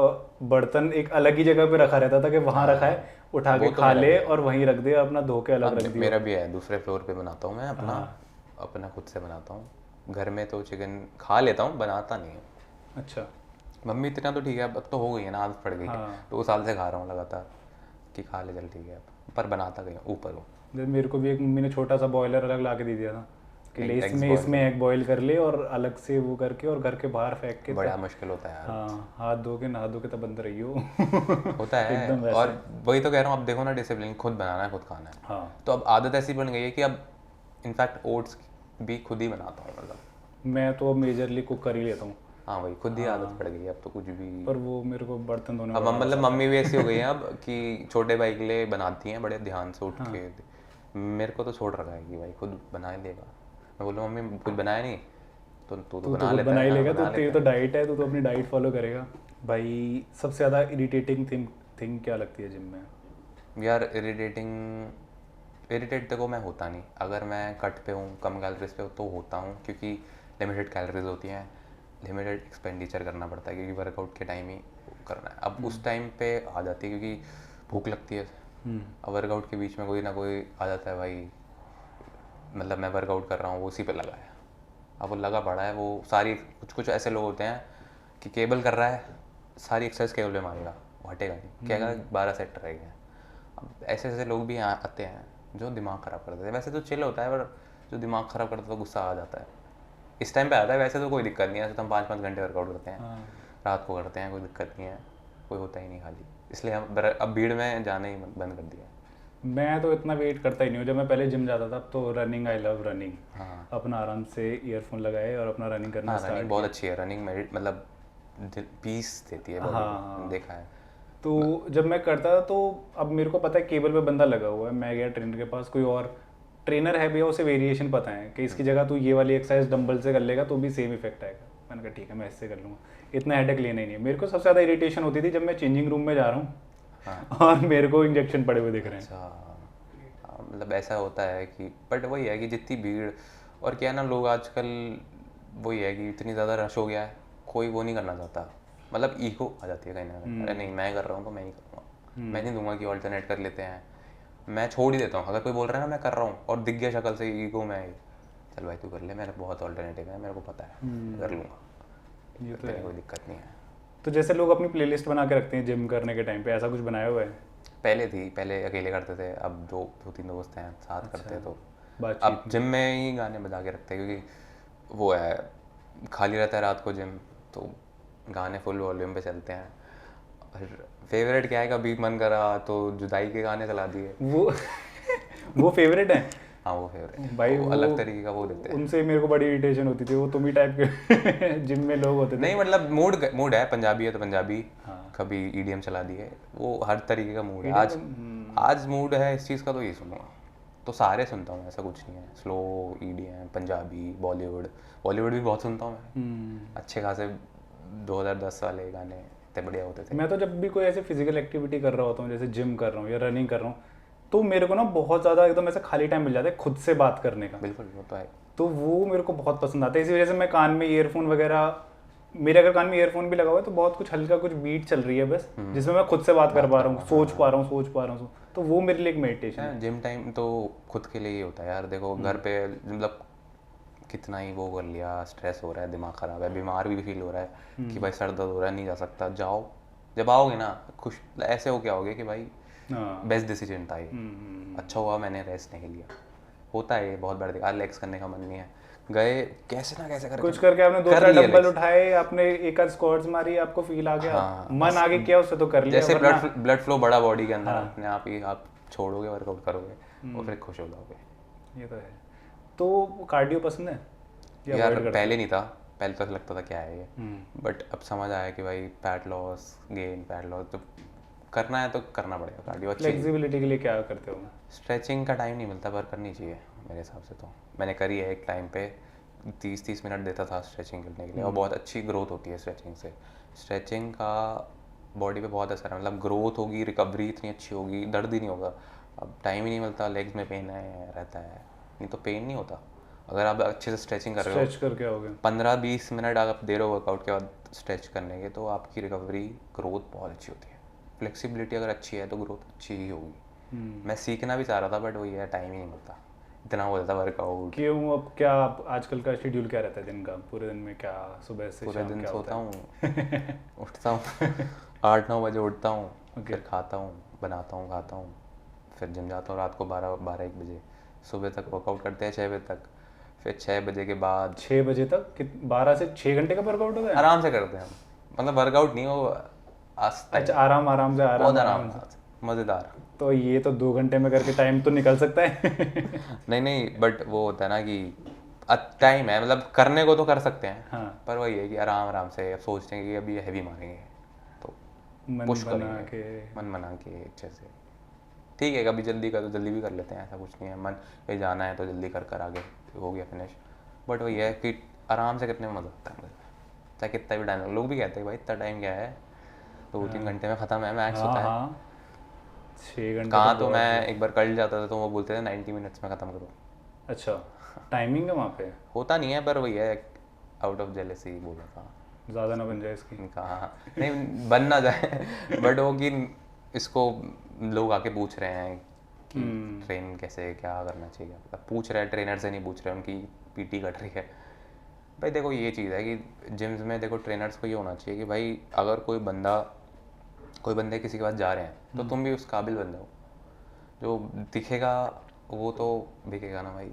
बर्तन एक अलग ही जगह पे रखा रहता था कि वहाँ रखा है, उठा के वो तो खा मेरा ले भी है। और वहीं रख दे, अपना धो के अलग रख दिया। मेरा भी है, दूसरे फ्लोर पे बनाता हूँ मैं अपना, अपना खुद से बनाता हूँ। घर में तो चिकन खा लेता हूँ, बनाता नहीं हूँ। अच्छा। मम्मी इतना तो ठीक है, अब तो हो गई है ना, आदत पड़ गई है। हाँ। 2 साल से खा रहा हूँ लगातार कि खा ले चल ठीक है, अब पर बनाता गई ऊपर हो। जैसे मेरे को भी एक मम्मी ने छोटा सा बॉयलर अलग ला के दे दिया था कि ले eggs इसमें एग बॉईल कर ले और अलग से वो करके और घर के बाहर फेंक के बड़ा मुश्किल होता है यार। हाँ, हाथ धो के नहा धो के तब अंदर रही हो। होता है एकदम वैसे। और वही तो कह रहा हूँ, अब देखो ना डिसिप्लिन, खुद बनाना है खुद खाना है। हाँ, तो अब आदत ऐसी बन गई है कि अब इनफैक्ट ओट्स भी खुद ही बनाता हूँ, मतलब मैं तो अब मेजरली कुक कर ही लेता हूँ, हाँ वही खुद ही आदत पड़ गई है अब तो कुछ भी। पर वो मेरे को बर्तन धोने में अब बड़ा मतलब आलस आता मम्मी भी ऐसी हो गई है अब कि छोटे भाई के लिए बनाती हैं बड़े ध्यान से उठ के। मेरे को तो छोड़ रखा है कि भाई खुद बना ही लेगा। मैं बोलूँ मम्मी कुछ बनाया नहीं तो तू तो तू बना खुद लेता बना ही है, लेगा, बना तो तेरी लेता तो डाइट है, तू तो अपनी डाइट फॉलो करेगा। भाई सबसे ज़्यादा इरिटेटिंग थिंग क्या लगती है जिम में? है। यार इरिटेट देखो मैं होता नहीं, अगर मैं कट पे हूँ, कम कैलोरीज पे हूँ तो होता हूँ, क्योंकि लिमिटेड कैलोरीज होती हैं, लिमिटेड एक्सपेंडिचर करना पड़ता है क्योंकि वर्कआउट के टाइम ही करना है। अब उस टाइम पे आ जाती है क्योंकि भूख लगती है। अब वर्कआउट के बीच में कोई ना कोई आ जाता है भाई, मतलब मैं वर्कआउट कर रहा हूँ वो उसी पे लगा है, अब वो लगा पड़ा है, वो सारी कुछ ऐसे लोग होते हैं कि केबल कर रहा है, सारी एक्सरसाइज केबल पे मारेगा, वो हटेगा नहीं, कहेगा 12 सेट रह गए। अब ऐसे लोग भी यहाँ आते हैं जो दिमाग ख़राब कर देते हैं। वैसे तो चिल होता है, पर जो दिमाग ख़राब करता है तो गुस्सा आ जाता है, इस टाइम पे आता है। वैसे तो कोई दिक्कत नहीं है, तो हम 5-5 घंटे वर्कआउट करते हैं, रात को करते हैं, कोई दिक्कत नहीं है, कोई होता ही नहीं खाली, इसलिए हम अब भीड़ में जाना ही बंद कर दिया। मैं तो इतना वेट करता ही नहीं हूँ। जब मैं पहले जिम जाता था तो रनिंग, आई लव रनिंग। हाँ अपना आराम से ईयरफोन लगाए और अपना रनिंग करना हाँ, स्टार्ट रनिंग बहुत अच्छी है, रनिंग मतलब पीस देती है बॉडी को, देखा है। तो जब मैं करता था तो अब मेरे को पता है केबल पे बंदा लगा हुआ है, मैं गया ट्रेनर के पास, कोई और ट्रेनर है भैया उसे वेरिएशन पता है कि इसकी जगह तू ये वाली एक्सरसाइज डंबल से कर लेगा तो भी सेम इफेक्ट आएगा। मैंने कहा ठीक है मैं इससे कर लूँगा, इतना हेडेक लेना ही नहीं है। मेरे को सबसे ज़्यादा इरिटेशन होती थी जब मैं चेंजिंग रूम में जा रहा हूँ और मेरे को इंजेक्शन पड़े हुए दिख रहे हैं। अच्छा मतलब ऐसा होता है कि बट वही है कि जितनी भीड़ और क्या है ना, लोग आजकल वही है कि इतनी ज़्यादा रश हो गया है, कोई वो नहीं करना चाहता, मतलब ईगो आ जाती है कहीं ना कहीं, अरे नहीं मैं कर रहा हूँ तो मैं ही करूँगा, मैं नहीं दूंगा कि ऑल्टरनेट कर लेते हैं, मैं छोड़ ही देता हूँ। अगर कोई बोल रहा है ना मैं कर रहा हूँ और दिख गया शक्ल से ईगो में, चल भाई तू कर ले, मेरे बहुत ऑल्टरनेटिव है, मेरे को पता है कर लूँगा, ये तो कोई दिक्कत नहीं है। तो जैसे लोग अपनी प्लेलिस्ट बना के रखते हैं जिम करने के टाइम पे, ऐसा कुछ बनाया हुआ है? पहले अकेले करते थे, अब दो तीन दोस्त हैं साथ करते हैं, तो बातचीत अब जिम में ही गाने बजा के रखते हैं क्योंकि वो है खाली रहता है रात को जिम, तो गाने फुल वॉल्यूम पे चलते हैं। और फेवरेट क्या है, कभी मन करा तो जुदाई के गाने चला दिए वो वो फेवरेट है हाँ वो फेवरेट भाई, वो अलग तरीके का वो देते हैं। उनसे मेरे को बड़ी इरिटेशन होती थी, वो तुम ही टाइप के जिम में लोग होते थे। नहीं मतलब मूड है, पंजाबी है तो पंजाबी, कभी ईडीएम चला दिए, वो हर तरीके का मूड है। आज मूड है इस चीज़ का तो ये सुनो, तो सारे सुनता हूँ, ऐसा कुछ नहीं है। स्लो, ईडीएम, पंजाबी, बॉलीवुड भी बहुत सुनता हूँ मैं, अच्छे खासे 2010 वाले गाने इतने बढ़िया होते थे। मैं तो जब भी कोई ऐसे फिजिकल एक्टिविटी कर रहा होता हूँ, जैसे जिम कर रहा हूँ या रनिंग कर रहा हूँ, तो मेरे को ना बहुत ज़्यादा एकदम ऐसा खाली टाइम मिल जाता है खुद से बात करने का। बिल्कुल वो तो है। तो वो मेरे को बहुत पसंद आता है, इसी वजह से मैं कान में ईयरफोन वगैरह, मेरे अगर कान में ईयरफोन भी लगा हुआ है तो बहुत कुछ हल्का कुछ बीट चल रही है बस, जिसमें मैं खुद से बात कर पा रहा हूँ, सोच पा रहा हूँ, तो वो मेरे लिए एक मेडिटेशन है। जिम टाइम तो खुद के लिए ही होता है यार। देखो घर पे मतलब कितना ही वो कर लिया, स्ट्रेस हो रहा है, दिमाग ख़राब है, बीमार भी फील हो रहा है कि भाई सर दर्द हो रहा है, नहीं जा सकता, जाओ, जब आओगे ना खुश ऐसे हो क्या आओगे कि भाई बेस्ट डिसीजन था ये, अच्छा हुआ मैंने रेस्ट नहीं लिया। होता है ये बहुत बड़ा दिक्कत, लेग्स करने का मन नहीं है, गए कैसे ना कैसे करके कुछ करके आपने 2-4 डंबल उठाए, आपने एक आध स्क्वाट्स मारी, आपको फील आ गया, मन आगे किया उससे तो कर लिया। जैसे ब्लड फ्लो बढ़ा बॉडी के अंदर, अपने आप ही आप छोड़ोगे वर्कआउट करोगे और फिर खुश हो जाओगे। ये तो है। तो कार्डियो पसंद है यार पहले नहीं था, पहले तो लगता था क्या है ये, बट अब समझ आया कि भाई फैट लॉस तो करना है तो करना पड़ेगा कार्डियो। फ्लेक्सिबिलिटी के लिए क्या करते हो? स्ट्रेचिंग का टाइम नहीं मिलता पर करनी चाहिए मेरे हिसाब से, तो मैंने करी है एक टाइम पे, 30 मिनट देता था स्ट्रेचिंग करने के लिए, और बहुत अच्छी ग्रोथ होती है स्ट्रेचिंग से। स्ट्रेचिंग का बॉडी पे बहुत असर है, मतलब ग्रोथ होगी, रिकवरी इतनी अच्छी होगी, दर्द ही नहीं होगा। अब टाइम ही नहीं मिलता, लेग्स में पेन है रहता है, नहीं तो पेन नहीं होता। अगर आप अच्छे से स्ट्रेचिंग कर रहे हो, स्ट्रेच करके आओगे 15-20 मिनट आप दे रहे हो वर्कआउट के बाद स्ट्रेच करने के, तो आपकी रिकवरी ग्रोथ बहुत अच्छी होती है। फ्लेक्सिबिलिटी अगर अच्छी है तो ग्रोथ अच्छी ही होगी। मैं सीखना भी चाह रहा था बट वही है, टाइम ही नहीं मिलता, इतना हो जाता वर्कआउट। क्यों? अब क्या आजकल का शेड्यूल क्या रहता है दिन का? पूरे दिन में क्या, सुबह से पूरे शाम दिन क्या सोता होता हूँ उठता हूँ 8-9 बजे उठता हूँ, फिर खाता हूँ, बनाता हूँ, खाता हूँ, फिर जिम जाता हूँ रात को 12-1 बजे, सुबह तक वर्कआउट करते हैं 6 बजे तक, फिर 6 बजे के बाद 6 बजे तक 12 से 6 घंटे का वर्कआउट होता है? आराम से करते हैं हम, मतलब वर्कआउट नहीं हो, अच्छा आराम से बहुत आराम से मज़ेदार। तो ये तो 2 घंटे में करके टाइम तो निकल सकता है नहीं बट वो होता है ना कि टाइम है, मतलब करने को तो कर सकते हैं, हाँ। पर वही है कि आराम से अब सोचते हैं कि अभी हैवी मारेंगे तो पुश करेंगे, मन बना के अच्छे से। ठीक है कभी जल्दी कर तो जल्दी भी कर लेते हैं, ऐसा कुछ नहीं है, मन कहीं जाना है तो जल्दी कर आगे हो गया फिनिश। बट वही है कि आराम से करने में मज़ा आता है, चाहे कितना भी टाइम। लोग भी कहते हैं भाई इतना टाइम क्या है, 2-3 घंटे में ख़त्म है, मैक्स होता है। 6 घंटे कहाँ तो मैं एक बार कल जाता था तो वो बोलते थे 90 मिनट्स में ख़त्म करो। अच्छा टाइमिंग है वहाँ पे? होता नहीं है पर वही है, आउट ऑफ जेलसी बोला था, ज़्यादा ना बन जाए इसकी। कहा नहीं बन ना जाए बट वो कि इसको लोग आके पूछ रहे हैं कि ट्रेन कैसे क्या करना चाहिए, मतलब पूछ रहे हैं, ट्रेनर से नहीं पूछ रहे, उनकी पीटी कट रही है। भाई देखो ये चीज़ है कि जिम्स में देखो ट्रेनर्स को ये होना चाहिए कि भाई अगर कोई बंदे किसी के पास जा रहे हैं तो तुम भी उस काबिल बन जाओ, जो दिखेगा वो तो बिकेगा ना भाई।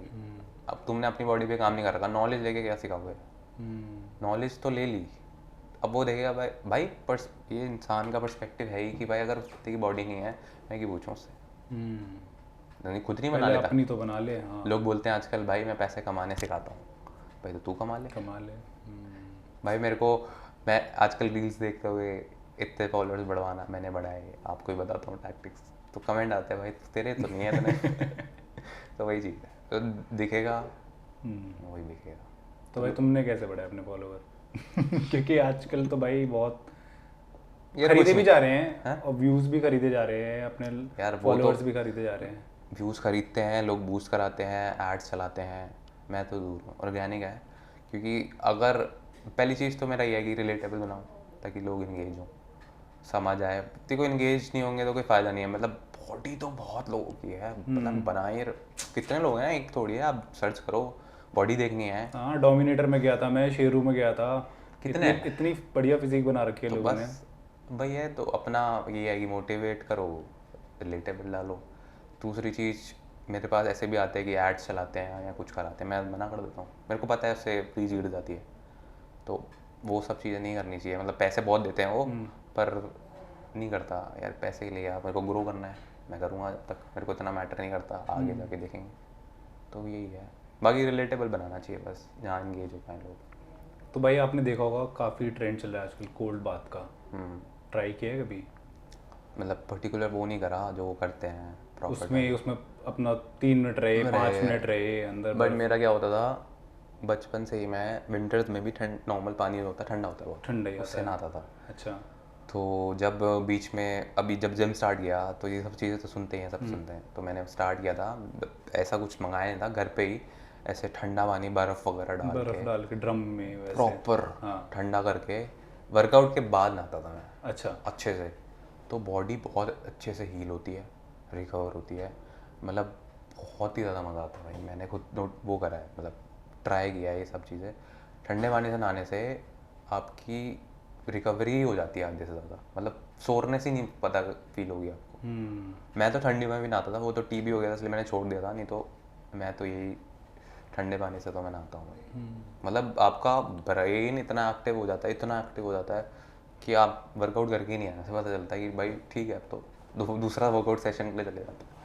अब तुमने अपनी बॉडी पे काम नहीं कर रखा, नॉलेज लेके क्या सिखाओगे? नॉलेज तो ले ली, अब वो देखेगा भाई ये इंसान का पर्सपेक्टिव है ही कि भाई अगर उसकी बॉडी नहीं है मैं क्यों पूछूं उससे, नहीं खुद नहीं बना लेता, अपनी तो बना ले। हाँ। लोग बोलते हैं आजकल भाई मैं पैसे कमाने सिखाता हूँ, भाई तो तू कमा ले भाई। मैं आजकल रील्स देखते हुए इतने फॉलोअर्स बढ़वाना मैंने बढ़ाए, आपको ही बताता हूँ टैक्टिक्स, तो कमेंट आते हैं भाई तेरे तो नहीं है इतने तो वही चीज़ है। तो दिखेगा, वही दिखेगा। तो भाई तुमने कैसे बढ़ाया अपने फॉलोवर? क्योंकि आजकल तो भाई बहुत यार खरीदे कुछ भी नहीं जा रहे हैं हैं? और व्यूज भी खरीदे जा रहे हैं, अपने यार वो तो फॉलोअर्स भी खरीदे जा रहे हैं। व्यूज़ खरीदते हैं लोग, बूस्ट कराते हैं, एड्स चलाते हैं। मैं तो दूर हूँ, ऑर्गेनिक है। क्योंकि अगर पहली चीज़ तो मेरा ये है कि रिलेटेबल बनाऊँ ताकि लोग इंगेज हों, समझ आए। देखो इंगेज नहीं होंगे तो कोई फ़ायदा नहीं है। मतलब बॉडी तो बहुत लोगों की है, मतलब बनाए कितने लोग हैं, एक थोड़ी है। आप सर्च करो, बॉडी देखनी है। हाँ, डोमिनेटर में गया था मैं, शेरू में गया था, कितने इतनी इतनी बढ़िया फिजिक बना रखी है तो लोगों ने। बस भाई है तो अपना ये है कि मोटिवेट करो, रिलेटेबल डालो। दूसरी चीज़, मेरे पास ऐसे भी आते हैं कि एड्स चलाते हैं या कुछ कराते हैं, मैं मना कर देता हूँ। मेरे को पता है उससे रीच गिर जाती है, तो वो सब चीज़ें नहीं करनी चाहिए। मतलब पैसे बहुत देते हैं वो, पर नहीं करता यार, पैसे के लिए यार मेरे को ग्रो करना है, मैं करूँगा जब तक, मेरे को इतना मैटर नहीं करता, आगे जाके देखेंगे। तो यही है, बाकी रिलेटेबल बनाना चाहिए बस, जहाँ इंगेज हो पाए लोग। तो भाई आपने देखा होगा काफ़ी ट्रेंड चल रहा है आजकल कोल्ड बाथ का, ट्राई किया है कभी? मतलब पर्टिकुलर वो नहीं करा जो वो करते हैं प्रॉपर। उसमें उसमें अपना 3 मिनट रहे, 5 मिनट रहे अंदर बट मेरा क्या होता था, बचपन से ही मैं विंटर्स में भी ठंड, नॉर्मल पानी होता है ठंडा होता है बहुत, ठंडा ही आता उससे है। नहाता था। अच्छा। तो जब बीच में अभी जब जिम स्टार्ट किया तो ये सब चीज़ें तो सुनते हैं, सब सुनते हैं। तो मैंने स्टार्ट किया था, ऐसा कुछ मंगाया नहीं था, घर पे ही ऐसे ठंडा पानी बर्फ़ वगैरह डाल बर्फ के डाल के ड्रम में वैसे। प्रॉपर हाँ। ठंडा करके वर्कआउट के बाद नहाता था मैं अच्छा। अच्छे से। तो बॉडी बहुत अच्छे से हील होती है, रिकवर होती है। मतलब बहुत ही ज़्यादा मज़ा आता है भाई। मैंने खुद नोट वो करा है, मतलब ट्राई किया है ये सब चीज़ें। ठंडे पानी से नहाने से आपकी रिकवरी हो जाती है आधे से ज़्यादा। मतलब सोरनेस ही नहीं पता फील होगी आपको। मैं तो ठंडी में भी नहाता था, वो तो टीबी हो गया था इसलिए मैंने छोड़ दिया था, नहीं तो मैं तो यही ठंडे पानी से तो मैं नहाता हूँ भाई। मतलब आपका ब्रेन इतना एक्टिव हो जाता है, इतना एक्टिव हो जाता है कि आप वर्कआउट करके ही नहीं आने से पता चलता है कि भाई ठीक है अब तो दूसरा वर्कआउट सेशन के लिए चले जाते हैं।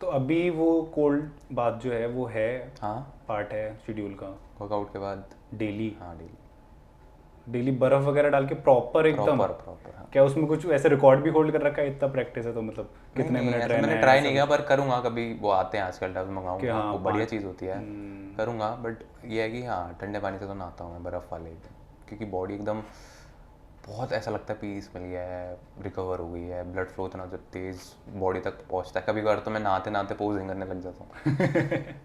तो अभी वो कोल्ड बाथ जो है वो है, हाँ, पार्ट है शेड्यूल का वर्कआउट के बाद। डेली? हाँ डेली, डेली बर्फ वगैरह डाल के प्रॉपर एकदम? Proper proper. हाँ क्या उसमें कुछ ऐसे रिकॉर्ड भी होल्ड कर रखा है, इतना प्रैक्टिस है तो मतलब नहीं कितने नहीं, मिनट ऐसा रहना मैंने है ट्राई ऐसा नहीं किया, कुछ? पर करूँगा कभी। वो आते हैं आजकल, टब कि मंगाऊंगा, हाँ वो बढ़िया 5। चीज़ होती है, करूँगा। बट ये है कि हाँ ठंडे पानी से तो नहाता हूँ मैं, बर्फ़ वाले एकदम, क्योंकि बॉडी एकदम बहुत ऐसा लगता है पीस मिल गया है, रिकवर हो गई है, ब्लड फ्लो इतना तेज़ बॉडी तक पहुँचता है। कभी कभार तो मैं नहाते नहाते पोजिंग करने लग जाता हूँ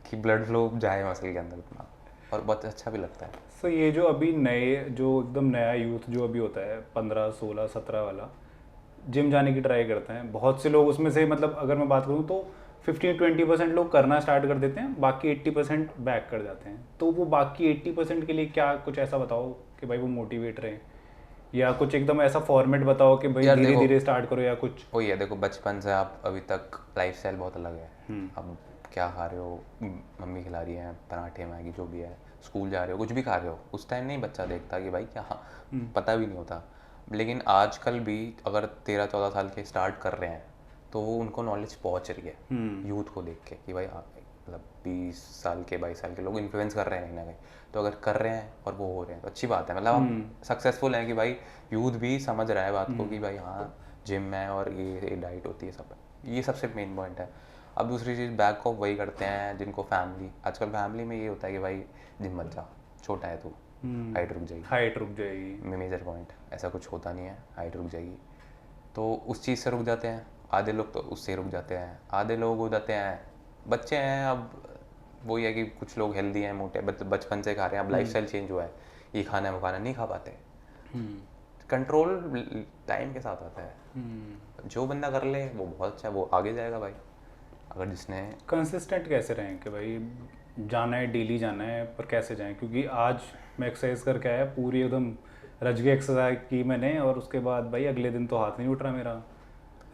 कि ब्लड फ्लो जाए मसल के अंदर इतना, और बहुत अच्छा भी लगता है। सो ये जो अभी नए, जो एकदम नया यूथ जो अभी होता है 15 16 17 वाला, जिम जाने की ट्राई करते हैं बहुत से लोग, उसमें से मतलब अगर मैं बात करूँ तो 15-20% लोग करना स्टार्ट कर देते हैं, बाकी 80% बैक कर जाते हैं। तो वो बाकी 80% के लिए क्या कुछ ऐसा बताओ कि भाई वो मोटिवेट रहे, या कुछ एकदम ऐसा फॉर्मेट बताओ कि भाई यार धीरे देखो, धीरे स्टार्ट करो या कुछ? वही है, देखो बचपन से आप अभी तक लाइफस्टाइल बहुत अलग है। अब क्या खा रहे हो, मम्मी खिला रही है पराठे मैगी जो भी है, स्कूल जा रहे हो कुछ भी खा रहे हो, उस टाइम नहीं बच्चा देखता कि भाई क्या, पता भी नहीं होता। लेकिन आजकल भी अगर 13-14 साल के स्टार्ट कर रहे हैं तो वो उनको नॉलेज पहुंच रही है यूथ को देख के कि भाई हाँ, मतलब 20 साल के 22 साल के लोग इन्फ्लुएंस कर रहे हैं कहीं ना कहीं। तो अगर कर रहे हैं और वो हो रहे हैं तो अच्छी बात है। मतलब आप सक्सेसफुल हैं कि भाई यूथ भी समझ रहा है बात को कि भाई हाँ जिम है और ये डाइट होती है, सब है, ये सबसे मेन पॉइंट है। अब दूसरी चीज़ बैक ऑफ वही करते हैं जिनको फैमिली, आजकल फैमिली में ये होता है कि भाई जिम मत जा, छोटा है तू, हाइट रुक जाएगी। हाइट रुक जाएगी। मेजर पॉइंट ऐसा कुछ होता नहीं है, हाइट रुक जाएगी। तो उस चीज़ से रुक जाते हैं आधे लोग, तो उससे रुक जाते हैं आधे लोग। हो जाते हैं बच्चे हैं, अब वही है कि कुछ लोग हेल्दी हैं, मोटे बचपन से खा रहे हैं, अब लाइफस्टाइल चेंज हुआ है, ये खाना है वो खाना नहीं खा पाते। कंट्रोल टाइम के साथ आता है। जो बंदा कर ले वो बहुत अच्छा है, वो आगे जाएगा भाई। अगर जिसने कंसिस्टेंट कैसे रहें कि भाई जाना है, डेली जाना है, पर कैसे जाएं? क्योंकि आज मैं एक्सरसाइज करके आया, पूरी एकदम रज गई एक्सरसाइज की मैंने, और उसके बाद भाई अगले दिन तो हाथ नहीं उठ रहा मेरा।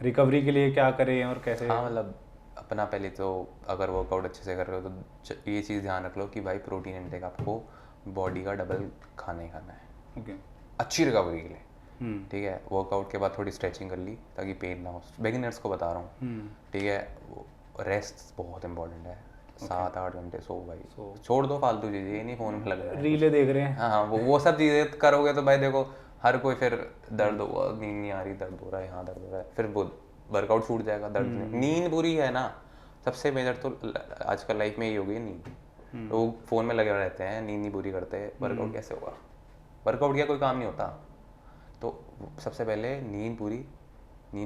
रिकवरी के लिए क्या करें और कैसे? हाँ मतलब अपना पहले तो अगर वर्कआउट अच्छे से कर रहे हो तो ये चीज़ ध्यान रख लो कि भाई प्रोटीन इनटेक आपको बॉडी का डबल खाना ही खाना है ओके। अच्छी रिकवरी के लिए। ठीक है, वर्कआउट के बाद थोड़ी स्ट्रेचिंग कर ली ताकि पेन ना हो, बिगिनर्स को बता रहा हूँ। ठीक है, रेस्ट बहुत इंपॉर्टेंट है, 7-8 घंटे सो भाई, छोड़ दो फालतू चीज़ें, ये नहीं फ़ोन में लग रहा है। रीले देख रहे हैं। हाँ हाँ, वो सब चीज़ें करोगे तो भाई देखो हर कोई फिर दर्द हुआ, नींद नहीं आ रही, दर्द हो रहा है, यहाँ दर्द हो रहा है, फिर वो वर्कआउट छूट जाएगा। दर्द नहीं, नींद बुरी है ना सबसे मेजर तो आजकल लाइफ में यही हो गई नींद। लोग फ़ोन में लगे रहते हैं, नींद नहीं पूरी करते, वर्कआउट कैसे होगा? वर्कआउट किया कोई काम नहीं होता। तो सबसे पहले नींद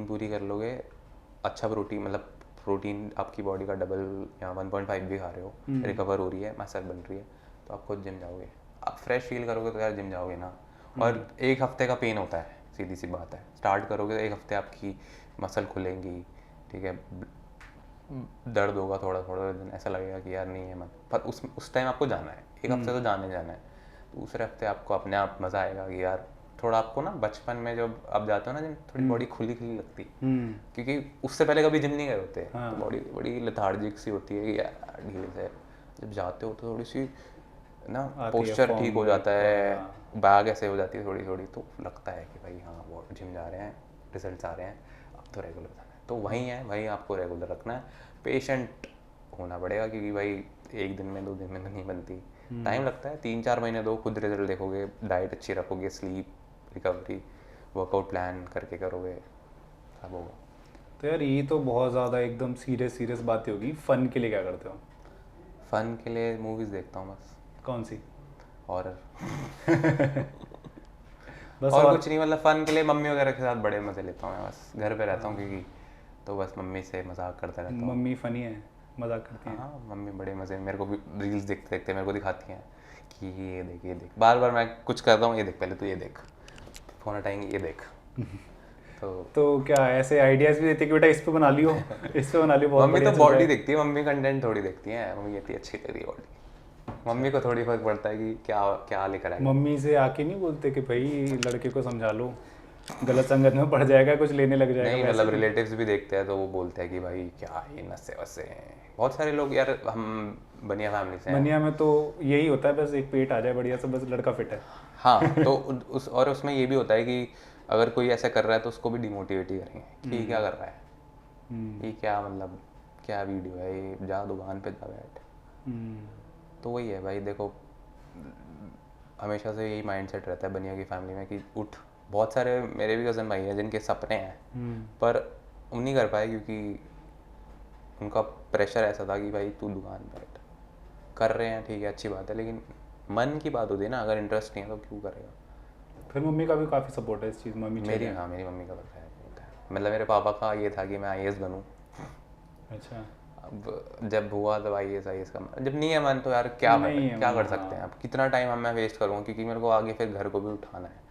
पूरी कर लोगे, अच्छा प्रोटीन, मतलब प्रोटीन आपकी बॉडी का डबल या 1.5 भी खा रहे हो, रिकवर हो रही है, मसल बन रही है, तो आप खुद जिम जाओगे। आप फ्रेश फील करोगे तो यार जिम जाओगे ना। और एक हफ्ते का पेन होता है, सीधी सी बात है। स्टार्ट करोगे तो एक हफ्ते आपकी मसल खुलेंगी, ठीक है, दर्द होगा थोड़ा थोड़ा दिन, ऐसा लगेगा कि यार नहीं है मन, पर उस टाइम आपको जाना है, एक हफ्ते तो जाना है। दूसरे हफ्ते आपको अपने आप मज़ा आएगा कि यार थोड़ा आपको ना, बचपन में जब आप जाते हो ना जिम, थोड़ी बॉडी खुली खुली लगती है, क्योंकि उससे पहले कभी जिम नहीं गए होते, तो बॉडी बड़ी लेथार्जिक सी होती है कि यार ढीले से। जब जाते हो तो थोड़ी सी ना पोस्चर ठीक हो जाता है, बैग ऐसे हो जाती है थोड़ी थोड़ी, तो लगता है कि भाई हाँ वो जिम जा रहे हैं, रिजल्ट्स आ रहे हैं, अब तो रेगुलर जाना है। तो वहीं आपको रेगुलर रखना है, पेशेंट होना पड़ेगा, क्योंकि भाई एक दिन में 2 दिन में तो नहीं बनती, टाइम लगता है। 3-4 महीने दो, खुद रिजल्ट देखोगे, डाइट अच्छी रखोगे, स्लीप, रिकवरी, वर्कआउट प्लान करके करोगे, सब होगा। तो यार ये तो बहुत ज़्यादा एकदम सीरियस बात होगी। फ़न के लिए क्या करते हो? फ़न के लिए मूवीज़ देखता हूँ बस। कौन सी? हॉरर। बस और कुछ नहीं, मतलब फ़न के लिए मम्मी वगैरह के साथ बड़े मज़े लेता हूँ मैं, बस घर पे रहता हूँ क्योंकि, तो बस मम्मी से मजाक करता रहता हूँ। मम्मी फ़नी है, मजाक करती हैं? हाँ, मम्मी बड़े मज़े, मेरे को भी रील्स देखते देखते मेरे को दिखाती हैं कि ये देख, बार बार मैं कुछ कर रहा हूँ, ये देख, पहले तो ये देख, फ़ोन हटाएंगे, ये देख। तो क्या ऐसे आइडियाज़ भी देते कि बेटा इस पे बना लियो, इस पे बना लियो, बहुत मम्मी तो बढ़िया चल रहा बॉडी है। देखती है, मम्मी कंटेंट थोड़ी देखती है, मम्मी कहती है अच्छी लग रही है बॉडी। मम्मी को थोड़ी फर्क पड़ता है कि क्या क्या लेकर आएगा। मम्मी से आके नहीं बोलते कि भाई लड़के को समझा लो, गलत संगत में पड़ जाएगा, कुछ लेने लग जाएगा? नहीं, वैसे मतलब नहीं? रिलेटिव्स भी देखते हैं तो वो बोलते हैं कि भाई क्या ये नशे वसे हैं। बहुत सारे लोग यार, हम बनिया फैमिली से हैं। बनिया में तो यही होता है, बस एक पेट आ जाए बढ़िया से, बस लड़का फिट है। हाँ, तो और उसमें ये भी होता है कि अगर कोई ऐसा कर रहा है तो उसको भी डिमोटिवेट ही करेंगे कि ये क्या कर रहा है, ये क्या, मतलब क्या वीडियो है ये, जा दुकान पे जा बैठ। तो वही है भाई, देखो हमेशा से यही माइंडसेट रहता है बनिया की फैमिली में कि उठ। बहुत सारे मेरे भी कज़न भाई हैं जिनके सपने हैं, पर वो नहीं कर पाए क्योंकि उनका प्रेशर ऐसा था कि भाई तू दुकान बैठ। कर रहे हैं ठीक है, अच्छी बात है, लेकिन मन की बात होती है ना, अगर इंटरेस्ट नहीं है तो क्यों करेगा। फिर मम्मी का भी काफ़ी सपोर्ट है इस चीज़ में? मेरी मम्मी का तो खैर होता है, मतलब मेरे पापा का ये था कि मैं IAS बनूँ। अच्छा। अब जब हुआ तब IAS का, जब नहीं है मन तो यार क्या कर सकते हैं। अब कितना टाइम मैं वेस्ट करूँगा, क्योंकि मेरे को आगे फिर घर को भी उठाना है,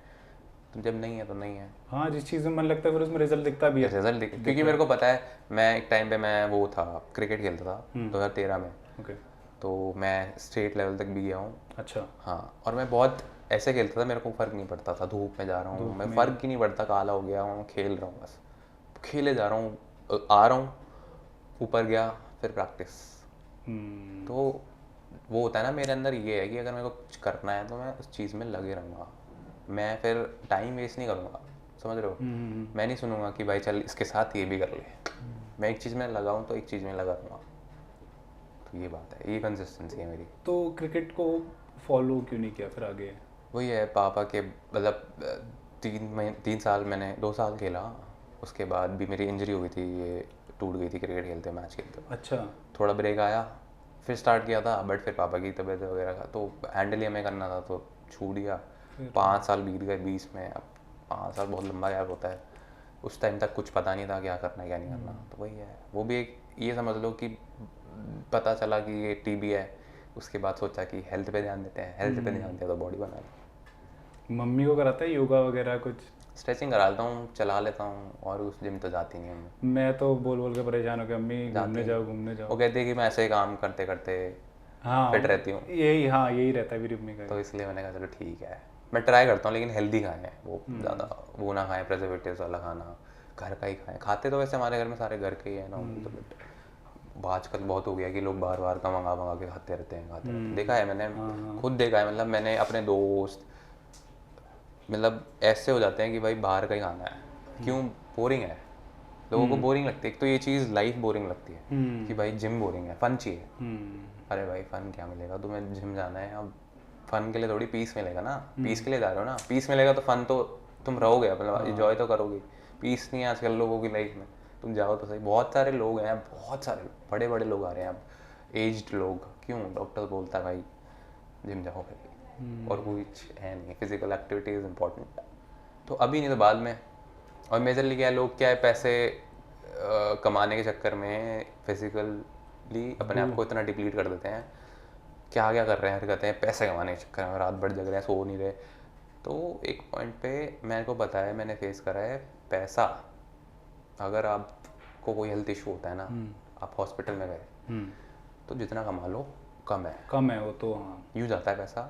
तो जब नहीं है तो नहीं है। हाँ, जिस चीज़ में मन लगता है फिर उसमें रिजल्ट दिखता भी है। रिजल्ट क्योंकि मेरे को पता है, मैं एक टाइम पे मैं वो था, क्रिकेट खेलता था 2013 में। ओके। तो मैं स्टेट लेवल तक भी गया हूँ। अच्छा। हाँ, और मैं बहुत ऐसे खेलता था, मेरे को फ़र्क नहीं पड़ता था, धूप में जा रहा हूँ मैं, फ़र्क ही नहीं पड़ता, काला हो गया हूँ, खेल रहा हूँ, बस खेले जा रहा हूँ, आ रहा हूँ, ऊपर गया, फिर प्रैक्टिस। तो वो होता है ना, मेरे अंदर ये है कि अगर मेरे को कुछ करना है तो मैं उस चीज़ में लगे रहूँगा, मैं फिर टाइम वेस्ट नहीं करूँगा, समझ रहे हो। मैं नहीं सुनूंगा कि भाई चल इसके साथ ये भी कर ले, मैं एक चीज़ में लगाऊँ तो एक चीज़ में लगा रहूँगा। तो ये बात है, ये कंसिस्टेंसी है मेरी। तो क्रिकेट को फॉलो क्यों नहीं किया फिर आगे? वही है, पापा के मतलब 3 साल मैंने 2 साल खेला, उसके बाद भी मेरी इंजरी हुई थी, ये टूट गई थी क्रिकेट खेलते मैच खेलते। अच्छा। थोड़ा ब्रेक आया, फिर स्टार्ट किया था, बट फिर पापा की तबीयत वगैरह का तो हैंडल ही हमें करना था, तो छूट गया। 5 साल बीत गए बीच में। अब 5 साल बहुत लंबा गैप होता है, उस टाइम तक कुछ पता नहीं था क्या करना है क्या नहीं करना। तो वही है, वो भी एक ये समझ लो कि पता चला कि ये TB है, उसके बाद सोचा कि हेल्थ पे ध्यान देते हैं, हेल्थ पे ध्यान दिया तो बॉडी बना ली। मम्मी को कराता है योगा वगैरह कुछ? स्ट्रेचिंग करा लेता हूँ, चला लेता हूँ, और उस जिम तो जाती नहीं हूँ। मैं तो बोल बोल के परेशान हो गया, मम्मी घूमने जाओ घूमने वो जाओ। कहती है कि मैं ऐसे ही काम करते करते हाँ फिट रहती हूँ, यही रहता है मेरी मम्मी का। तो इसलिए मैंने कहा चलो ठीक है, मैं ट्राई करता हूँ, लेकिन हेल्दी खाएं, वो ज़्यादा वो ना खाएं, प्रिजर्वेटिव्स वाला खाना, घर का ही खाएं। खाते तो वैसे हमारे घर में सारे घर के ही है ना, तो बट आजकल बहुत हो गया कि लोग बाहर बाहर का मंगा के खाते रहते हैं। देखा है मैंने, खुद देखा है, मतलब मैंने अपने दोस्त, मतलब ऐसे हो जाते हैं कि भाई बाहर का ही खाना है, क्यों, बोरिंग है, लोगों को बोरिंग लगती है। एक तो ये चीज़ लाइफ बोरिंग लगती है कि भाई जिम बोरिंग है, फन चाहिए। अरे भाई फन क्या मिलेगा तुम्हें, जिम जाना है, अब फन के लिए थोड़ी पीस मिलेगा ना, पीस के लिए जा रहे हो ना, पीस मिलेगा तो फन तो तुम रहोगे, मतलब इन्जॉय तो करोगे। पीस नहीं है आजकल लोगों की लाइफ में, तुम जाओ तो सही। बहुत सारे लोग हैं, बहुत सारे बड़े बड़े लोग आ रहे हैं अब, एज्ड लोग, क्यों डॉक्टर बोलता है भाई जिम जाओ भाई, और कुछ है नहीं, फिजिकल एक्टिविटी इज़ इम्पॉर्टेंट। तो अभी नहीं तो बाद में। और मेजरली क्या है, लोग क्या है, पैसे कमाने के चक्कर में फिजिकली अपने आप को इतना डिप्लीट कर देते हैं, क्या क्या कर रहे हैं, कहते हैं पैसे कमाने के चक्कर में रात भर जग रहे हैं, सो नहीं रहे। तो एक पॉइंट पे मेरे को पता है, मैंने फेस करा है, पैसा अगर आपको कोई हेल्थ इशू होता है ना, आप हॉस्पिटल में गए तो जितना कमा लो कम है वो तो। हाँ, यूँ जाता है पैसा,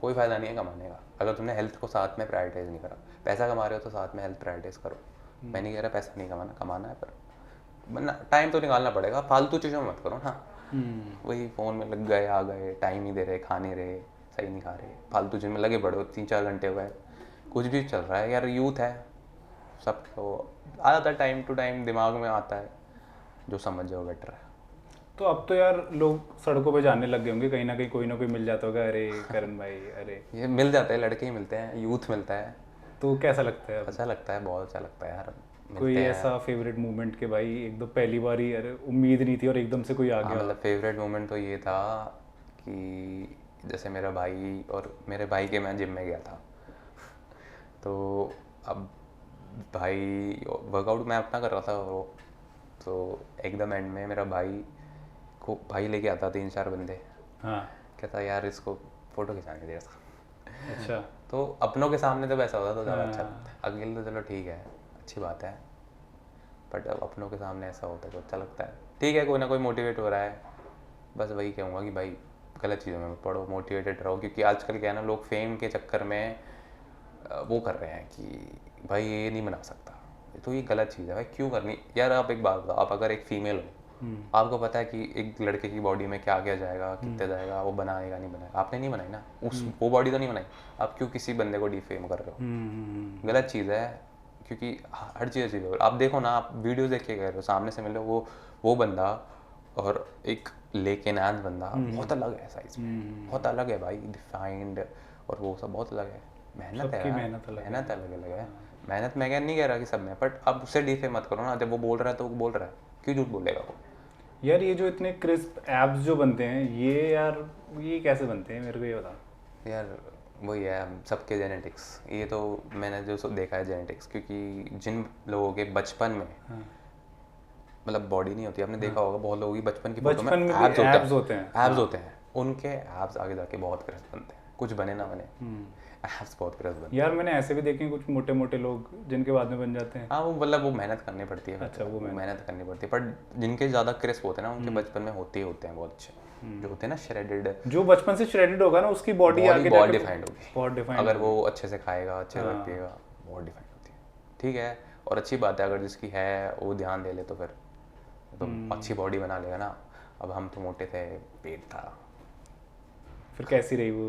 कोई फ़ायदा नहीं है कमाने का अगर तुमने हेल्थ को साथ में प्रायोरिटाइज नहीं करा। पैसा कमा रहे हो तो साथ में हेल्थ प्रायोरिटाइज करो। मैं नहीं कह रहा पैसा नहीं कमाना है, पर टाइम तो निकालना पड़ेगा। फालतू चीज़ों में मत करो ना, वही फ़ोन में लग गए, आ गए, टाइम नहीं दे रहे, खा नहीं रहे, सही नहीं खा रहे, फालतू चीज़ में लगे पड़े हो, 3-4 घंटे हो गए, कुछ भी चल रहा है यार। यूथ है, सबको आ जाता है, टाइम टू टाइम दिमाग में आता है, जो समझ जाओ बेटर है। तो अब तो यार लोग सड़कों पे जाने लग गए होंगे, कहीं ना कोई मिल जाता होगा, अरे करण भाई अरे। ये मिल जाते हैं, लड़के ही मिलते हैं, यूथ मिलता है। तो कैसा लगता है अब? अच्छा लगता है, बहुत अच्छा लगता है यार। कोई ऐसा फेवरेट मोमेंट के भाई एकदम पहली बार ही, अरे उम्मीद नहीं थी और एकदम से कोई आ गया? मतलब फेवरेट मोमेंट तो ये था कि जैसे मेरा भाई और मेरे भाई के मैं जिम में गया था, तो अब भाई वर्कआउट मैं अपना कर रहा था वो, तो एकदम एंड में मेरा भाई लेके आता 3-4 बंदे। हाँ, कहता यार इसको फ़ोटो खिंचाने दे इसका। अच्छा। तो अपनों के सामने जब ऐसा होता तो ज़्यादा अच्छा लगता है। अकेले तो चलो ठीक है, अच्छी बात है, बट अब अपनों के सामने ऐसा होता है तो अच्छा लगता है। ठीक है, कोई ना कोई मोटिवेट हो रहा है, बस वही कहूँगा कि भाई गलत चीज़ों में मत पढ़ो, मोटिवेटेड रहो। क्योंकि आजकल क्या है ना, लोग फेम के चक्कर में वो कर रहे हैं कि भाई ये नहीं बना सकता, तो ये गलत चीज़ है भाई, क्यों करनी यार। आप एक बात बताओ, आप अगर एक फीमेल हो, आपको पता है कि एक लड़के की बॉडी में क्या क्या जाएगा, कितने जाएगा, वो बनाएगा नहीं बनाएगा, आपने नहीं बनाई ना, वो बॉडी तो नहीं बनाई, आप क्यों किसी बंदे को डिफेम कर रहे हो? गलत चीज़ है, क्योंकि हर चीज़ अच्छी है। आप देखो ना, आप वीडियोस देख के कह रहे हो, सामने से मिलो, वो बंदा और एक लेकिन एंड बंदा बहुत अलग है साइज में, बहुत अलग है भाई, डिफाइंड, और वो सब बहुत अलग है। मेहनत है, मेहनत अलग है। मेहनत मैं नहीं कह रहा कि सब में, बट अब उससे डिफेम मत करो ना। जब वो बोल रहा है तो वो बोल रहा है, क्यों झूठ बोलेगा वो? यार ये जो इतने क्रिस्प एब्स जो बनते हैं, ये यार ये कैसे बनते हैं, मेरे को ये बता। यार वही है, सबके जेनेटिक्स, ये तो मैंने जो देखा है जेनेटिक्स, क्योंकि जिन लोगों के बचपन में मतलब बॉडी नहीं होती, आपने देखा होगा बहुत लोगों की बचपन की फोटो में एब्स होते हैं, उनके एब्स आगे जाके बहुत क्रिस्प बनते हैं, कुछ बने ना बने, एब्स बहुत क्रिस्प बनते हैं। यार मैंने ऐसे भी देखे हैं कुछ मोटे मोटे लोग जिनके बाद में बन जाते हैं। हाँ, वो मतलब वो मेहनत करनी पड़ती है। अच्छा, वो मेहनत करनी पड़ती है, पर जिनके ज़्यादा क्रिस्प होते हैं ना, उनके बचपन में होते हैं बहुत अच्छे, जो होते हैं ना श्रेडेड। जो बचपन से श्रेडेड होगा ना, उसकी बॉडी आगे बहुत डिफाइंड होगी, बहुत डिफाइंड, अगर वो अच्छे से खाएगा, अच्छे से पिएगा, बहुत डिफाइंड होती है। ठीक है, और अच्छी बात है, अगर जिसकी है वो ध्यान दे ले तो फिर तो अच्छी बॉडी बना लेगा ना। अब हम तो मोटे थे, पेट था, फिर कैसी रही वो?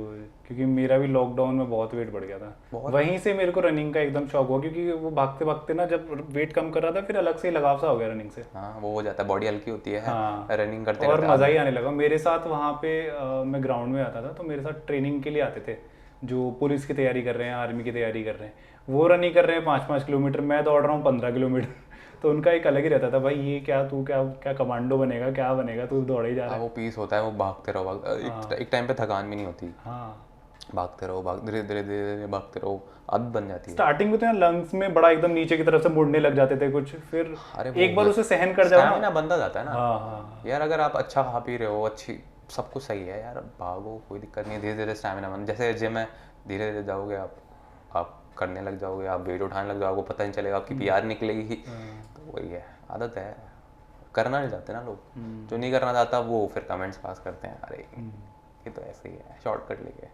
क्योंकि मेरा भी लॉकडाउन में बहुत वेट बढ़ गया था, वहीं से मेरे को रनिंग का एकदम शौक हुआ, क्योंकि वो भागते भागते ना जब वेट कम कर रहा था, फिर अलग से लगाव सा हो गया रनिंग से। हाँ, वो हो जाता है, बॉडी हल्की होती है। हाँ, रनिंग करते और मज़ा ही आने लगा। मेरे साथ वहाँ पे मैं ग्राउंड में आता था, तो मेरे साथ ट्रेनिंग के लिए आते थे जो पुलिस की तैयारी कर रहे हैं, आर्मी की तैयारी कर रहे हैं, वो रनिंग कर रहे हैं 5-5 किलोमीटर, मैं दौड़ रहा हूँ 15 किलोमीटर। तो उनका एक अलग ही रहता था, भाई ये क्या तू क्या कमांडो बनेगा, क्या बनेगा, तू दौड़े ही जा रहा है। वो पीस होता है, वो भागते रहो, एक टाइम पे थकान भी नहीं होती। हाँ, भागते रहो, धीरे धीरे भागते रहो, आदत बन जाती है। स्टार्टिंग में तो यार लंग्स में बड़ा एकदम नीचे की तरफ से मुड़ने लग जाते थे कुछ, फिर एक बार उसे सहन कर जाओ ना, बंदा जाता है ना। हाँ, यार अगर आप अच्छा खा पी रहे हो, अच्छी सब कुछ सही है यार, भागो, कोई दिक्कत नहीं है, धीरे धीरे स्टैमिना बन, जैसे जिम है, धीरे धीरे जाओगे आप करने लग जाओगे, आप वेट उठाने लग जाओगे, पता नहीं चलेगा, आपकी पीआर निकलेगी। तो वही है, आदत है, करना नहीं चाहते ना लोग, जो नहीं करना चाहता वो फिर कमेंट्स पास करते हैं, अरे ये तो ऐसे ही है, शॉर्टकट लेके।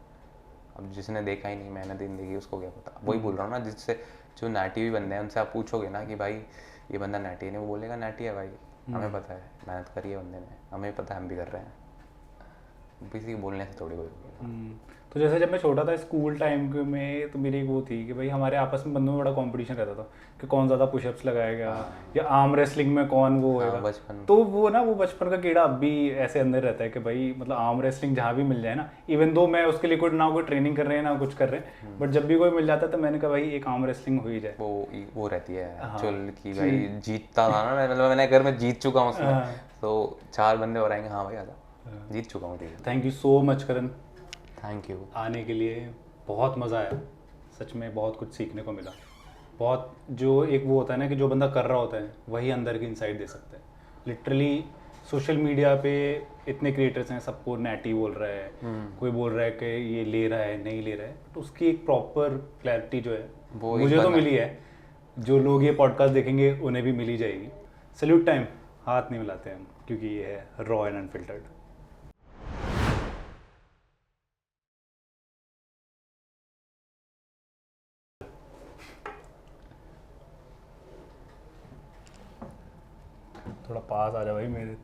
अब जिसने देखा ही नहीं मेहनत जिंदगी, उसको क्या पता। वही बोल रहा हूँ ना, जिससे जो नाटी भी बंदे हैं उनसे आप पूछोगे ना कि भाई ये बंदा नाटी है नहीं, वो बोलेगा नाटी है भाई, हमें पता है, मेहनत करी है बंदे ने, हमें पता है, हम भी कर रहे हैं, किसी के बोलने से थोड़ी कोई तो जैसे जब मैं छोटा था स्कूल टाइम में, तो मेरी एक वो थी कि भाई हमारे आपस में बंदों में बड़ा कंपटीशन रहता था कि कौन ज़्यादा पुशअप्स लगाएगा या आर्म रेसलिंग में कौन वो होएगा। बचपन तो वो ना वो बचपन का कीड़ा अब भी ऐसे अंदर रहता है कि भाई मतलब आर्म रेसलिंग जहाँ भी मिल जाए ना, इवन दो मैं उसके लिए कोई ना कोई ट्रेनिंग कर रहे हैं ना कुछ कर रहे हैं, बट जब भी कोई मिल जाता है तो मैंने कहा भाई एक आर्म रेसलिंग हो ही जाए। वो रहती है एक्चुअल की भाई जीतता था ना मैं, मतलब मैंने अगर मैं जीत चुका हूँ उसमें तो 4 बंदे और आएंगे, हाँ भाई आजा जीत चुका हूँ। ठीक है, thank you so much Karan thank you. आने के लिए, बहुत मज़ा आया सच में, बहुत कुछ सीखने को मिला। बहुत जो एक वो होता है ना कि जो बंदा कर रहा होता है वही अंदर की इनसाइट दे सकता है। लिटरली सोशल मीडिया पे इतने क्रिएटर्स हैं, सबको नैटी बोल रहा है, कोई बोल रहा है कि ये ले रहा है नहीं ले रहा है, तो उसकी एक प्रॉपर क्लैरिटी जो है वो मुझे तो मिली है, जो लोग ये पॉडकास्ट देखेंगे उन्हें भी मिली जाएगी। सैल्यूट टाइम, हाथ नहीं मिलाते हम क्योंकि ये है रॉ एंड अनफिल्टर्ड। थोड़ा पास आ जा भाई मेरे।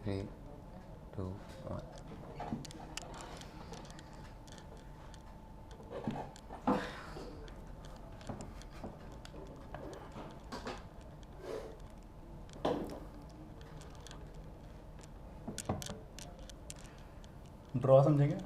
Three to one. ड्रॉ समझेंगे?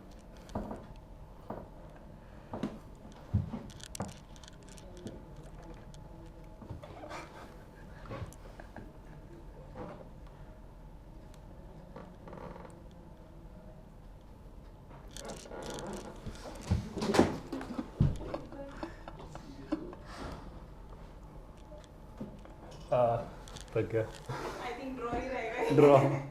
थक गया। आई थिंक ड्रॉ ही रहेगा। ड्रॉ